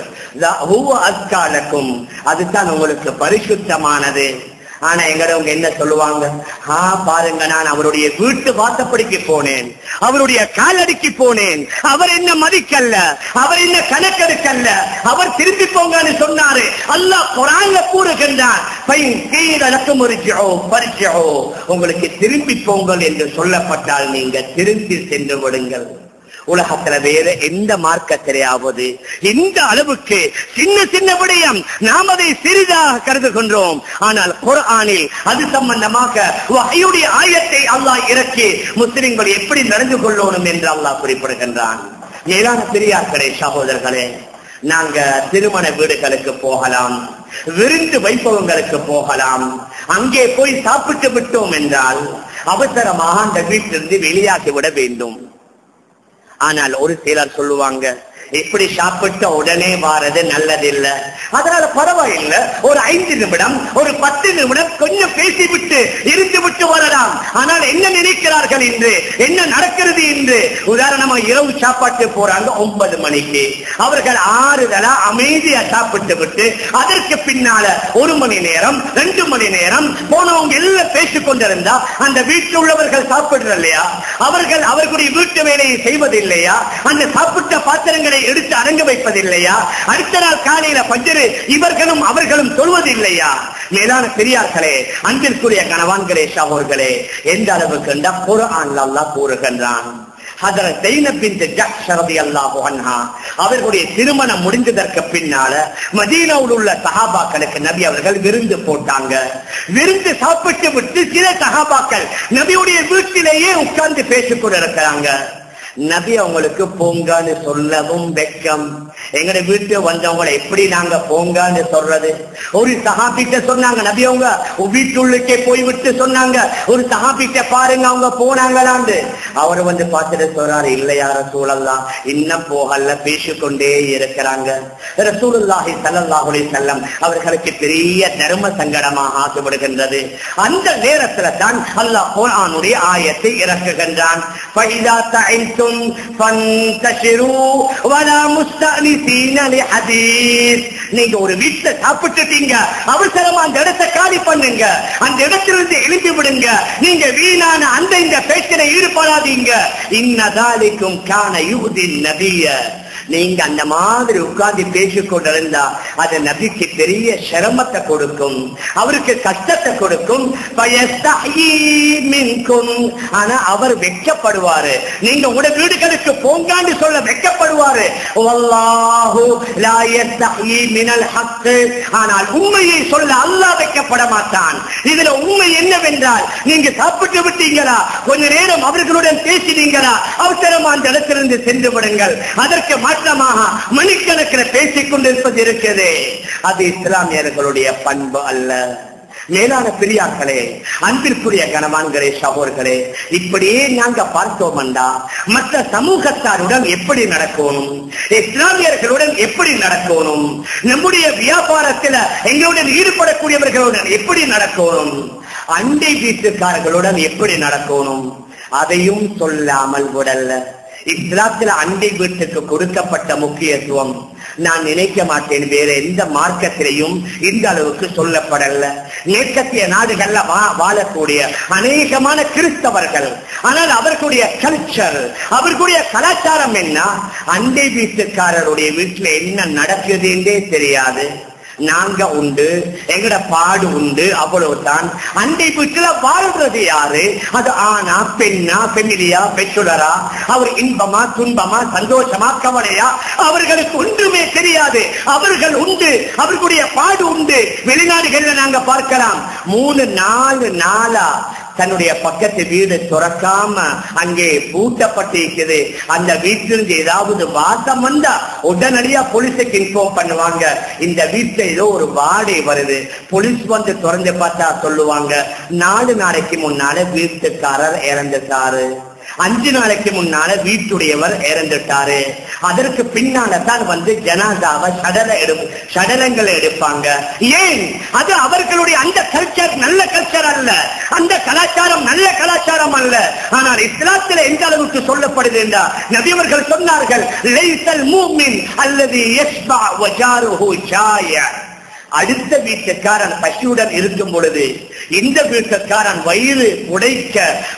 ஹுவ அஸ்கா லக்கும், அதுதான் உங்களுக்கு பரிசுத்தமானது. ஆனா எங்கடவங்க என்ன சொல்லுவாங்க, பாருங்க நான் அவருடைய வீட்டு வாசப்படிக்கு போனேன், அவருடைய காலடிக்கு போனேன், அவர் என்ன மதிக்கல்ல, அவர் என்ன கணக்கெடுக்கல்ல, அவர் திரும்பி போங்கன்னு சொன்னாரு. அல்லாஹ் குர்ஆன்ல கூறுகின்றான், உங்களுக்கு திரும்பி போங்கள் என்று சொல்லப்பட்டால் நீங்க திரும்பி சென்று விடுங்கள். உலகத்துல வேற எந்த மார்க்கத்திலேயாவது எந்த அளவுக்கு சின்ன சின்ன விடயம் நாம் அதை சிறிதாக கருதுகின்றோம். ஆனால் குர்ஆனில் அது சம்பந்தமாக வஹ்யுடைய ஆயத்தை அல்லாஹ் இறக்கி முஸ்லிம்கள் எப்படி நடந்து கொள்ளணும் என்று அல்லாஹ் குறிப்பிடுகின்றான். மேலான பெரியார்களே, சகோதரர்களே, நாங்க திருமண வீடுகளுக்கு போகலாம், விருந்து வைப்பவங்களுக்கு போகலாம். அங்கே போய் சாப்பிட்டு விட்டோம் என்றால் அவசரமாக அந்த வீட்டிலிருந்து வெளியாகி விட வேண்டும். ஆனால் ஒரு சிலர் சொல்லுவாங்க, இப்படி சாப்பிட்ட உடனே வாரது நல்லதில்லை, அதனால பரவாயில்லை, ஒரு 5 நிமிடம் ஒரு 10 நிமிடம் கொஞ்சம் பேசிவிட்டு இருந்து விட்டு வரலாம். ஆனால் என்ன நினைக்கிறார்கள் என்று, என்ன நடக்கிறது என்று, உதாரணமா இரவு சாப்பாட்டு போறாங்க 9 மணிக்கு, அவர்கள் ஆறுதலா அமைதியா சாப்பிட்டு விட்டு அதற்கு பின்னால 1 மணி நேரம் 2 மணி நேரம் போனவங்க எல்லாம் பேசிக் கொண்டிருந்தா அந்த வீட்டில் உள்ளவர்கள் சாப்பிடுறது இல்லையா? அவர்கள் அவர்களுடைய வீட்டு வேலையை செய்வதில்லையா? அந்த சாப்பிட்ட பாத்திரங்களை எடுத்து அடங்க வைப்பதில்லையா? அடுத்த நாள் காலையில ஃபஜ்ர் இவர்களும் அவர்களும் சொல்வதில்லையா? மேலான பெரியார்களே, அன்பிற்குரிய கணவான்களே, சகோதரர்களே, எந்த அளவுக்கு என்றால் குர்ஆன்ல அல்லாஹ் கூறுகின்றான், ஹஜ்ரத் ஸைனப் பின்த் ஜஹ்ஷ் ரலியல்லாஹு அன்ஹா அவர்களுடைய திருமணம் முடிந்ததற்கு பின்னால மதீனாவில் உள்ள சஹாபாக்களுக்கு நபி அவர்கள் விருந்து போட்டாங்க. விருந்து சாப்பிட்டு விட்டு சில சஹாபாக்கள் நபியுடைய வீட்டிலேயே உட்கார்ந்து பேசிக் கொண்டிருக்கிறாங்க. நபி அவங்களுக்கு போங்கன்னு சொல்லவும் வெக்கம். எங்கட வீட்டு வந்தவங்களை எப்படி நாங்க போங்கன்னு சொல்றது? ஒரு சஹாபிட்ட சொன்னாங்க, நபி அவங்க வீட்டுள்ளுக்கே போய்விட்டு சொன்னாங்க, ஒரு சஹாபிட்ட பாருங்க அவங்க போனாங்களான்னு. அவர் வந்து பார்த்துட்டு சொல்றாரு, இல்லையா ரசூலல்லாஹ், இன்னும் போகல, பேசிக்கொண்டே இருக்கிறாங்க. ரசூலுல்லாஹி ஸல்லல்லாஹு அலைஹி வஸல்லம் அவர்களுக்கு பெரிய தர்ம சங்கடமாக ஆகிவிடுகின்றது. அந்த நேரத்துல தான் அல்லாஹ் குர்ஆனுடைய ஆயத்தை இறக்குகின்றான். ஃபைதா தஐன்தும் ஃபன்தஷிரு வலா முஸ்தஅனிஸீன லிஹதீஸ். நீங்க ஒரு வீட்டை சாப்பிட்டுட்டீங்க, அவசரமா அந்த இடத்தை காலி பண்ணுங்க, அந்த இடத்திலிருந்து எழுப்பி விடுங்க. நீங்க வீணான அந்த இந்த பேச்சினை ஈடுபடாதீங்க. இன்னதாலிக்கும் கான யுஹ்தின் நபிய. நீங்க அந்த மாதிரி உட்கார்ந்து பேசிக் கொண்டிருந்தா அது நபிக்கு பெரிய சிரமத்தை கொடுக்கும், அவருக்கு கஷ்டத்தை கொடுக்கும். ஆனா அவர் வெட்கப்படுவாரு. நீங்க உங்க வீடுகளுக்கு போங்கான்னு சொல்ல வெட்கப்படுவாரு. ஆனால் உண்மையை சொல்ல அல்லாஹ் வெட்கப்பட மாட்டான். இதுல உண்மை என்னவென்றால், நீங்க சாப்பிட்டு விட்டீங்களா, கொஞ்ச நேரம் அவர்களுடன் பேசினீங்களா, அவசரமா அந்த இடத்திலிருந்து சென்று விடுங்கள். அதற்கு மாற்றமாக மணிக்கணக்கில் பேசிக் கொண்டிருப்பது இருக்கிறது, அது இஸ்லாமியர்களுடைய பண்பு அல்ல. மேலான பெரியார்களே, அன்பிற்குரிய கணவான்களே, சகோதரர்களே, இப்படியே நாங்க பார்த்தோம்டா மற்ற சமூகத்தாருடன் எப்படி நடக்கணும், இஸ்லாமியர்களுடன் எப்படி நடக்கணும், நம்முடைய வியாபாரத்தில் எங்களுடன் ஈடுபடக்கூடியவர்களுடன் எப்படி நடக்கணும், அண்டை வீட்டுக்காரர்களுடன் எப்படி நடக்கணும், அதையும் சொல்லாமல் விடல்ல. இஸ்லாத்தில் அண்டை வீட்டுக்கு கொடுக்கப்பட்ட முக்கியத்துவம் நான் நினைக்க மாட்டேன் வேற எந்த மார்க்கத்திலையும் இந்த அளவுக்கு சொல்லப்படல. மேற்கத்திய நாடுகள்ல வாழக்கூடிய அநேகமான கிறிஸ்தவர்கள், ஆனால் அவர்களுடைய கல்ச்சர், அவர்களுடைய கலாச்சாரம் என்ன, அண்டை வீட்டுக்காரருடைய வீட்டுல என்ன நடக்குது என்றே தெரியாது. நாங்க உண்டு, எங்கட பாடு உண்டு, அவ்வளவுதான். அண்டை வீட்டுல வாழ்றது யாரு? அது ஆனா, பெண்ணா, பெண்ணிலியா, பெற்றுடரா, அவர் இன்பமா, துன்பமா, சந்தோஷமா, கவலையா, அவர்களுக்கு ஒன்றுமே தெரியாது. அவர்கள் உண்டு, அவர்களுடைய பாடு உண்டு. வெளிநாடுகள்ல நாங்க பார்க்கலாம், 3-4 நாளா தன்னுடைய பக்கத்து வீடு துறக்காம அங்கே பூட்டப்பட்டிருக்குது. அந்த வீட்டிலிருந்து ஏதாவது வாசம் வந்தா உடனடியா போலீஸுக்கு இன்ஃபார்ம் பண்ணுவாங்க, இந்த வீட்டுல ஏதோ ஒரு வாடை வருது. போலீஸ் வந்து திறந்து பார்த்தா சொல்லுவாங்க, 4 நாளைக்கு முன்னால வீட்டுக்காரர் இறந்துட்டாரு, 5 நாளைக்கு முன்னால வீட்டுடையவர் இறந்துட்டாரு. அதற்கு பின்னால தான் வந்து ஜனாதாவை சடலங்களை எடுப்பாங்க. ஏன்? அது அவர்களுடைய அந்த கல்ச்சர் நல்ல கல்ச்சர் அல்ல, அந்த கலாச்சாரம் நல்ல கலாச்சாரம் அல்ல. ஆனால் இஸ்லாத்தில் எந்த அளவுக்கு சொல்லப்படுது என்றால், நபி அவர்கள் சொன்னார்கள், லைஸல் மூமின் அல்லது யஸ்பா வஜாருஹு ஜாய. அடுத்த வீட்டுக்காரன் பசியுடன் இருக்கும் பொழுது இந்த வீட்டுக்காரன் வயிறு உடைக்க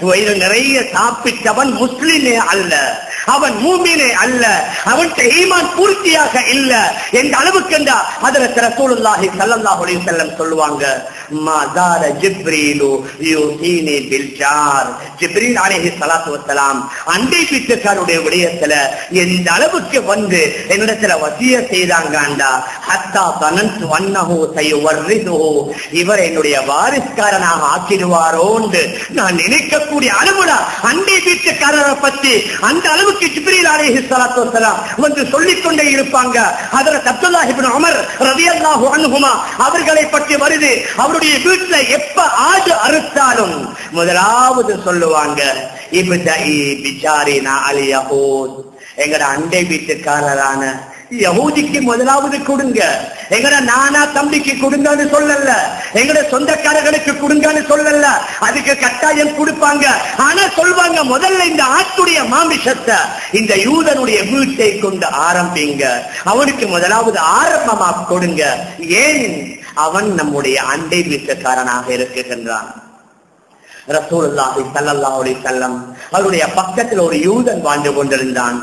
வயிறு நிறைய சாப்பிட்டவன் முஸ்லிமே அல்ல, அவன் மூமினே அல்ல, அவன் ஈமான் பூர்த்தியாக இல்ல என்ற அளவுக்கு ஹஜ்ரத் ரசூலுல்லாஹி ஸல்லல்லாஹு அலைஹி வஸல்லம் சொல்லுவாங்க, மாஸார ஜிப்ரீலு யூஹீனி பில் ஜார். ஜிப்ரீல் அலைஹிஸ்ஸலாத்து வஸ்ஸலாம் அண்டை வீட்டுக்காரருடைய விடயத்துல எந்த அளவுக்கு வந்து என்னிடத்துல வசியத் செய்தாங்கண்டா, ஹத்தா தனன்து அன்னஹு சயுவர்ரிதுஹு, இவர் என்னுடைய வாரிசுக்காரனாக ஆக்கிடுவாரோன்னு நான் நினைக்கக்கூடிய அளவுல அண்டை வீட்டுக்காரரை பத்தி அந்த அளவுக்கு ஜிப்ரீல் அலைஹிஸ்ஸலாத்து வஸ்ஸலாம் வந்து சொல்லிக் கொண்டே இருப்பாங்க. ஹஜ்ரத் அப்துல்லாஹ் இப்னு உமர் ரலியல்லாஹு அன்ஹுமா அவர்களை பற்றி வருது, அவருடைய வீட்டுல எப்ப ஆடு அறுத்தாலும் முதலாவது சொல்லுவாங்க, இப்தஇ பிஜாரினா அல் யஹூத், எங்கட அண்டை வீட்டுக்காரரான யஹூதிக்கு முதலாவது கொடுங்க. எங்கட நானா தம்பிக்கு கொடுங்கன்னு சொல்லல, எங்கட சொந்தக்காரர்களுக்கு கொடுங்கன்னு சொல்லல, அதுக்கு கட்டாயம் கொடுப்பாங்க. ஆனா சொல்வாங்க, முதல்ல இந்த ஆட்டுடைய மாமிசத்தை இந்த யூதனுடைய வீட்டை கொண்டு ஆரம்பிங்க, அவனுக்கு முதலாவது ஆரம்பமா கொடுங்க. ஏன்? அவன் நம்முடைய அண்டை வீட்டுக்காரனாக இருக்குகின்றான். ரசூலுல்லாஹி ஸல்லல்லாஹு அலைஹி வஸல்லம் அவருடைய பக்கத்தில் ஒரு யூதன் வாழ்ந்து கொண்டிருந்தான்.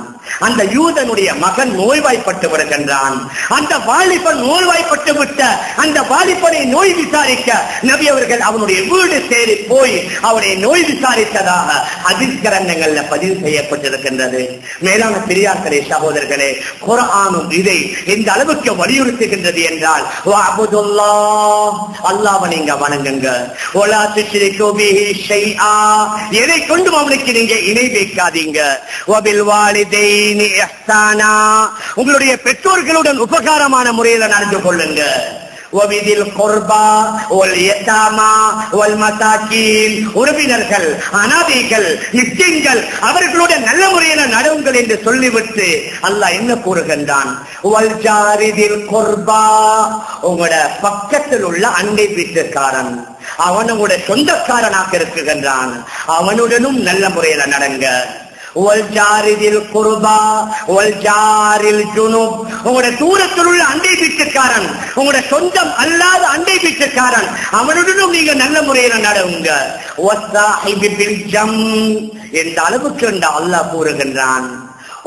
அந்த யூதனுடைய மகன் நோய்வாய்ப்பட்டு வருகின்றான். அந்த வாலிபன் நோய்வாய்ப்பட்டு விட்ட அந்த வாலிபனை நோய் விசாரிக்க நபி அவர்கள் அவனுடைய வீடு தேடி போய் அவனை நோய் விசாரித்ததாக ஹதீஸ் கிரந்தங்கள்ல பதிவு செய்யப்பட்டிருக்கின்றது. மேலான பெரியார்களே, சகோதரர்களே, குர்ஆனும் இதை இந்த அளவுக்கு வலியுறுத்துகின்றது என்றால், அல்லாஹ்வை நீங்க வணங்குங்க, வலா துஷ்ரிகு பிஹி ஷைஆ, எதை கொண்டும் அவனுக்கு நீங்க இணை வைக்காதீங்க, வபில் வாலிதை இஹ்சானா, உங்களுடைய பெற்றோர்களுடன் உபகாரமான முறையில் நடந்து கொள்ளுங்க, வபிதில் குர்பா வல் யதாமா வல் மசாகீன், உறவினர்கள், அனாதைகள், மிஸ்கின்கள், அவர்களுடன் நல்ல முறையில் நடவுங்கள் என்று சொல்லிவிட்டு அல்லாஹ் என்ன கூறுகின்றான், வல் ஜாரிதில் குர்பா, உங்களோட பக்கத்தில் உள்ள அண்டை வீட்டுக்காரன், அவன் உங்களுடைய சொந்தக்காரனாக இருக்குகின்றான், அவனுடனும் நல்ல முறையில் நடங்க. உங்களுடைய தூரத்தில் உள்ள அண்டை வீட்டுக்காரன், உங்களுடைய சொந்தம் அல்லாத அண்டை வீட்டுக்காரன், அவனுடனும் நீங்க நல்ல முறையில நடவுங்க. எந்த அளவுக்கு அல்லாஹ் கூறுகின்றான்,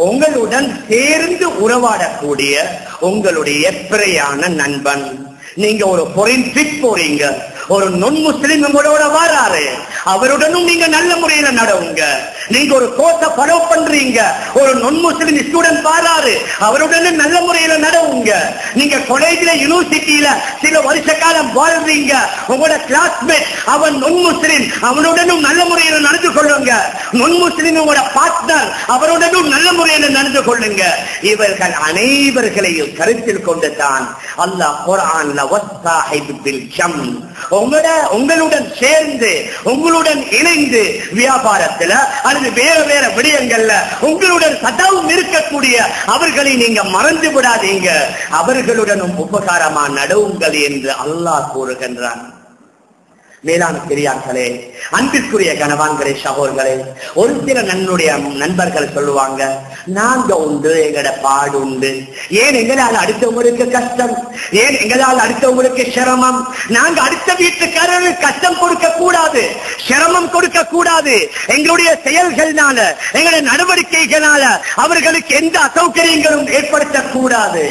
உங்களுடன் சேர்ந்து உறவாடக்கூடிய உங்களுடைய பிறையான நண்பன். நீங்க ஒரு ஃபாரின் ட்ரிப் போறீங்க, ஒரு நொன் முஸ்லிம் உங்களோட வராரு, அவருடனும் நீங்க நல்ல முறையில நடவுங்க. நீங்க ஒரு கோர்ஸை ஃபாலோ பண்றீங்க, ஒரு நொன் முஸ்லிம் ஸ்டூடெண்ட் வராரு, அவருடனும் நல்ல முறையில நடவுங்க. நீங்க காலேஜ்ல யூனிவர்சிட்டியில சில வருஷ காலம் வாழ்றீங்க, உங்களோட கிளாஸ்மேட் அவன் நொன் முஸ்லிம், அவனுடனும் நல்ல முறையில நடந்து கொள்ளுங்க. நொன் முஸ்லிம் உங்களோட பார்ட்னர், அவருடனும் நல்ல முறையில நடந்து கொள்ளுங்க. இவர்கள் அனைவர்களையும் கருத்தில் கொண்டுதான் அல்லாஹ் குர்ஆன்ல வஸ்ஸாஹிப் பில் ஜம், உங்களுடன் சேர்ந்து உங்களுடன் இணைந்து வியாபாரத்துல அல்லது வேற வேற விடயங்கள்ல உங்களுடன் சதாவும் இருக்கக்கூடிய அவர்களை நீங்க மறந்து விடாதீங்க, அவர்களுடனும் உபகாரமா நடவுங்கள் என்று அல்லாஹ் கூறுகின்றான். மேலான பெரியார்களே, அன்பிற்குரிய கணவான்களே, சகோதரர்களே, ஒரு சில நன்னுடைய நண்பர்கள் சொல்லுவாங்க, நாங்க உண்டு, எங்கட பாடு உண்டு, ஏன் எங்களால் அடுத்தவங்களுக்கு கஷ்டம், ஏன் எங்களால் அடுத்தவங்களுக்கு சிரமம், நாங்க அடுத்த வீட்டுக்காரருக்கு கஷ்டம் கொடுக்க கூடாது, சிரமம் கொடுக்க கூடாது, எங்களுடைய செயல்கள்னால எங்களுடைய நடவடிக்கைகளால அவர்களுக்கு எந்த அசௌகரியங்களும் ஏற்படுத்தக்கூடாது.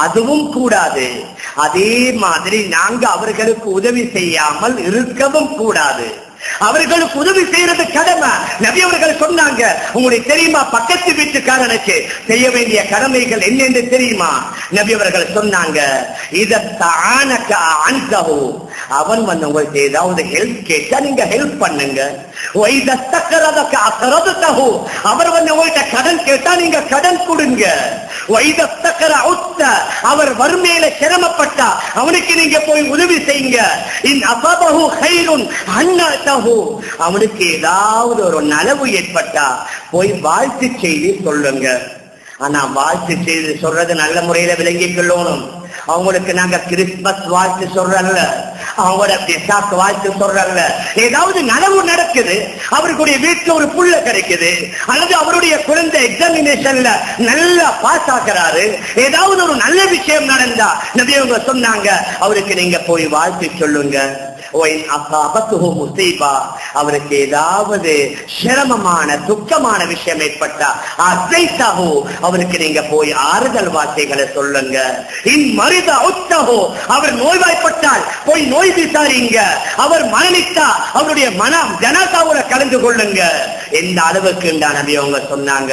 அதுவும் கூடாது. அதே மாதிரி நாங்க அவர்களுக்கு உதவி செய்யாமல் இருக்கவும் கூடாது. அவர்களுக்கு உதவி செய்யறது கடமை. நபி அவர்கள் சொன்னாங்க, உங்களுக்கு தெரியுமா பக்கத்து வீட்டுக்காரனுக்கு செய்ய வேண்டிய கடமைகள் என்னென்று தெரியுமா? நபி அவர்கள் சொன்னாங்க, அவன் உங்களுக்கு ஏதாவது ஹெல்ப் கேட்டா நீங்க ஹெல்ப் பண்ணுங்க. அவர் உங்கள்கிட்ட கடன் கேட்டா நீங்க கடன் கொடுங்க. அவர் வறுமையில சிரமப்பட்டா அவனுக்கு நீங்க போய் உதவி செய்யுங்க. அவனுக்கு ஏதாவது ஒரு நலவு ஏற்பட்டா போய் வாழ்த்து செய்தி சொல்லுங்க. ஆனா வாழ்த்து செய்தி சொல்றது நல்ல முறையில விளங்கிக் கொள்ளணும். அவங்களுக்கு நாங்க கிறிஸ்துமஸ் வாழ்த்து சொல்றல்ல, அவங்களோட பெசாக் வாழ்த்து சொல்றல்ல. ஏதாவது நனவு நடக்குது, அவர்களுடைய வீட்டுல ஒரு புள்ள கிடைக்குது, அல்லது அவருடைய குழந்தை எக்ஸாமினேஷன்ல நல்லா பாஸ் ஆகிறாரு, ஏதாவது ஒரு நல்ல விஷயம் நடந்தா நபி அவங்க சொன்னாங்க, அவருக்கு நீங்க போய் வாழ்த்து சொல்லுங்க. அவருக்கு ஏதாவது சிரமமான துக்கமான விஷயம் ஏற்பட்டா அவருக்கு நீங்க போய் ஆறுதல் வார்த்தைகளை சொல்லுங்க. அவர் நோய்வாய்ப்பட்டால் போய் நோய் விசாரிங்க. அவர் மரணித்தா அவருடைய மனம் ஜனாதாவோட கலந்து கொள்ளுங்க. எந்த அளவுக்கு நபி அவங்க சொன்னாங்க,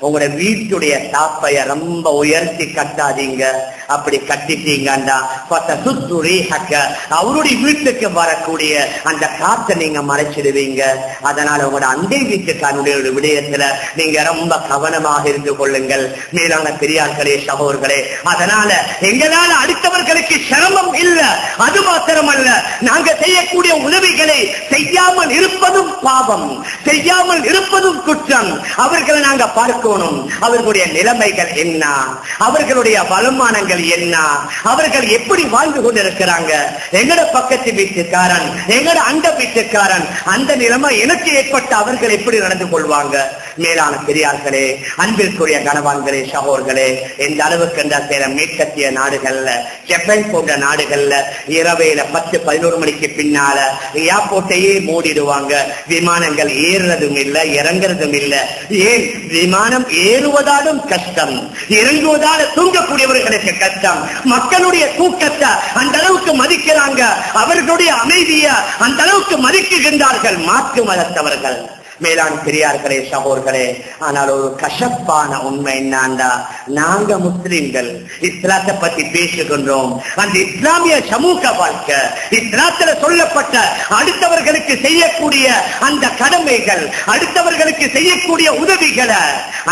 உங்களுடைய வீட்டுடைய தாப்பைய ரொம்ப உயர்த்தி கட்டாதீங்க. அப்படி கட்டிட்டீங்கன்னா அவருடைய வீட்டுக்கு வரக்கூடிய அந்த காற்றை நீங்க மறைச்சிடுவீங்க. அதனால உங்களோட அண்டை வீட்டுக்காரனுடைய விடயத்துல நீங்க ரொம்ப கவனமாக இருந்து கொள்ளுங்கள். மேலான பெரியார்களே, சகோதரர்களே, அதனால எங்களால அடுத்தவர்களுக்கு சிரமம் இல்ல. அது மாத்திரமல்ல, நாங்க செய்யக்கூடிய உதவிகளை செய்யாமல் இருப்பதும் பாவம், செய்யாமல் இருப்பதும் குற்றம். அவர்களை நாங்க பார்க்கணும். அவர்களுடைய நிலைமைகள் என்ன, அவர்களுடைய வருமானங்கள் என்ன, அவர்கள் எப்படி வாழ்ந்து கொண்டிருக்கிறாங்க. எங்கட பக்கத்து வீட்டுக்காரன், எங்கட அண்ட வீட்டுக்காரன், அந்த நிலைமை எனக்கு ஏற்பட்ட அவர்கள் எப்படி நடந்து கொள்வாங்க? மேலான பெரியார்களே, அன்பிற்குரிய கணவான்களே, சகோதரர்களே, எந்த அளவுக்கு மேற்கத்திய நாடுகள்ல, ஜப்பான் போன்ற நாடுகள்ல இரவையில 10-11 மணிக்கு பின்னால ஏர்போர்ட்டையே மூடிடுவாங்க. விமானங்கள் ஏறுறதும் இல்லை, இறங்குறதும் இல்லை. ஏன்? விமானம் ஏறுவதாலும் கஷ்டம், இறங்குவதால தூங்கக்கூடியவர்களுக்கு கஷ்டம். மக்களுடைய தூக்கத்தை அந்த அளவுக்கு மதிக்கிறாங்க, அவர்களுடைய அமைதியை அந்த அளவுக்கு மதிக்குகின்றார்கள் மாற்று மதத்தவர்கள். மேலான பெரியார்களே, சகோதரர்களே, ஆனால் ஒரு கசப்பான உண்மை என்னண்டா, நாங்க முஸ்லிம்கள் இஸ்லாத்தை பத்தி பேசுகின்றோம். அந்த இஸ்லாமிய சமூக வாழ்க்கை, இஸ்லாத்துல சொல்லப்பட்ட அடுத்தவர்களுக்கு செய்யக்கூடிய அந்த கடமைகள், அடுத்தவர்களுக்கு செய்யக்கூடிய உதவிகளை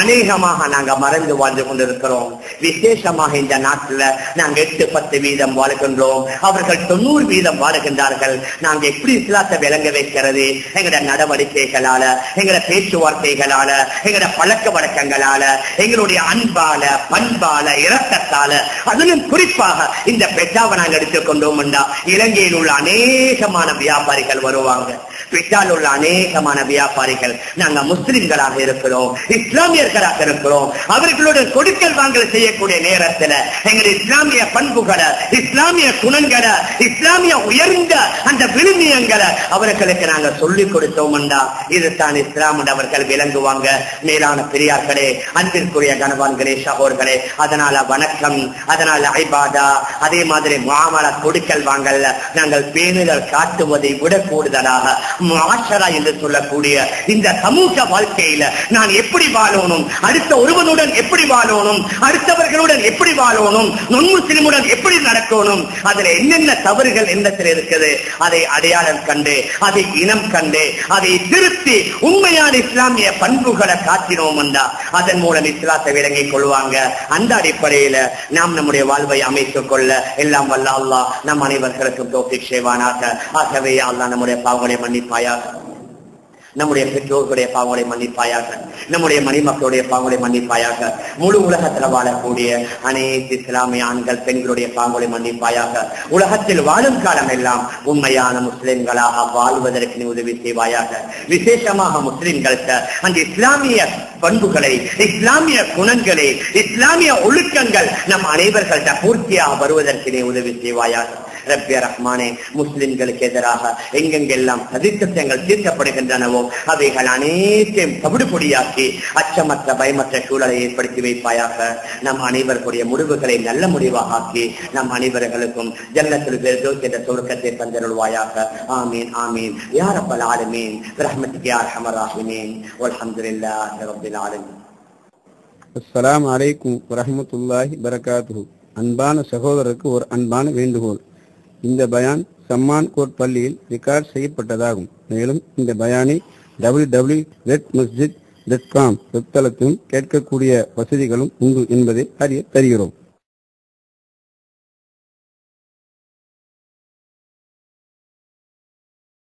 அநேகமாக நாங்க மறந்து வாழ்ந்து கொண்டிருக்கிறோம். விசேஷமாக இந்த நாட்டுல நாங்க 8-10% வாழ்கின்றோம், அவர்கள் 90% வாழுகின்றார்கள். நாங்க எப்படி இஸ்லாத்தை விளங்க வைக்கிறது? எங்களோட நடவடிக்கைகளால, எங்களோட பேச்சுவார்த்தைகளால, எங்களோட பழக்க வழக்கங்களால, எங்களுடைய அன்பால, பண்பால, இரக்கத்தால, அதிலும் குறிப்பாக இந்த பெட்டாவை நாங்கள் எடுத்துக்கொண்டோம். இலங்கையில் உள்ள அநேகமான வியாபாரிகள் வருவாங்க. பெட்டால் உள்ள அநேகமான வியாபாரிகள் நாங்க முஸ்லிம்களாக இருக்கிறோம், இஸ்லாமியர்களாக இருக்கிறோம். அவர்களுடன் கொடுக்கல் வாங்கல் செய்யக்கூடிய நேரத்தில் எங்களுடைய இஸ்லாமிய பண்புகளை, இஸ்லாமிய குணங்களை, இஸ்லாமிய உயர்ந்த அந்த விழுமியங்களை அவர்களுக்கு நாங்க சொல்லிக் கொடுத்தோம். இதுதான் இஸ்லாம் அவர்கள் விளங்குவாங்க. மேலான பெரியார்களே, அன்பிற்குரிய கணவான்களே, சகோதரர்களே, அதனால வணக்கம், அதனால ஐபாதா, அதே மாதிரி முஆமலா கொடுக்கல் வாங்கல்ல நாங்கள் பேணுதல் காட்டுவதை விட கூடுதலாக முஆஷரா என்று சொல்லக்கூடிய இந்த சமூக வாழ்க்கையில நான் எப்படி வாழணும், அடுத்த ஒருவனுடன் எப்படி வாழணும், அடுத்தவர்களுடன் எப்படி வாழணும், நொன் முஸ்லிமுடன் எப்படி நடக்கணும், அதுல என்னென்ன தவறுகள் என்னத்தில் இருக்குது, அதை அடையாளம் கண்டு, அதை இனம் கண்டு, அதை திருத்தி உண்மையான இஸ்லாமிய பண்புகளை காட்டினோம் என்றா அதன் மூலம் இஸ்லாத்தை விளங்கிக் கொள்வாங்க. அந்த அடிப்படையில நாம் நம்முடைய வாழ்வை அமைத்துக் கொள்ள எல்லாம் வல்ல அல்லாஹ் நம் அனைவர்களுக்கும் தௌஃபீக் செய்வானாக. ஆகவே அல்லாஹ் நம்முடைய பாவங்களை மன்னிப்பாயாக, நம்முடைய பெற்றோர்களுடைய பாவங்களை மன்னிப்பாயாக, நம்முடைய மணிமக்களுடைய பாவங்களை மன்னிப்பாயாக, முழு உலகத்தில் வாழக்கூடிய அனைத்து இஸ்லாமிய ஆண்கள் பெண்களுடைய பாவங்களை மன்னிப்பாயாக. உலகத்தில் வாழும் காலம் எல்லாம் உண்மையான முஸ்லிம்களாக வாழ்வதற்கு நீ உதவி செய்வாயாக. விசேஷமாக முஸ்லிம்களுக்கு அந்த இஸ்லாமிய பண்புகளை, இஸ்லாமிய குணங்களை, இஸ்லாமிய ஒழுக்கங்கள் நம் அனைவர்கள்ட்ட பூர்த்தியாக வருவதற்கு நீ உதவி செய்வாயாக. ரப்பிய ரஹ்மானே, முஸ்லிம்களுக்கு எதிராக எங்கெங்கெல்லாம் சதித்திட்டங்கள் தீர்க்கப்படுகின்றனவோ அவைகள் அனைத்தையும் தவிடுபொடியாக்கி அச்சமற்ற பயமற்ற சூழலை ஏற்படுத்தி வைப்பாயாக. நம் அனைவருடைய முடிவுகளை நல்ல முடிவாக ஆக்கி நம் அனைவர்களுக்கும் ஜன்னத்துல் ஃபிர்தௌஸ் என்ற சொர்க்கத்தை தந்தருள்வாயாக. ஆமீன் ஆமீன் யா ரப்பல் ஆலமீன் பிரஹ்மத்திக யா அர்ஹமர் ராஹிமீன் வல்ஹம்துலில்லாஹி ரப்பில் ஆலமீன். அஸ்ஸலாமு அலைக்கும் வரஹ்மத்துல்லாஹி பரகாத்துஹு. அன்பான சகோதரருக்கு ஒரு அன்பான வேண்டுகோள். இந்த பயான் சம்மான் கோட் பள்ளியில் ரெக்கார்ட் செய்யப்பட்டதாகும். மேலும் இந்த பயானை www.redmasjid.com வெப்தளத்திலும் கேட்கக்கூடிய வசதிகளும் உண்டு என்பதை அறிய தருகிறோம்.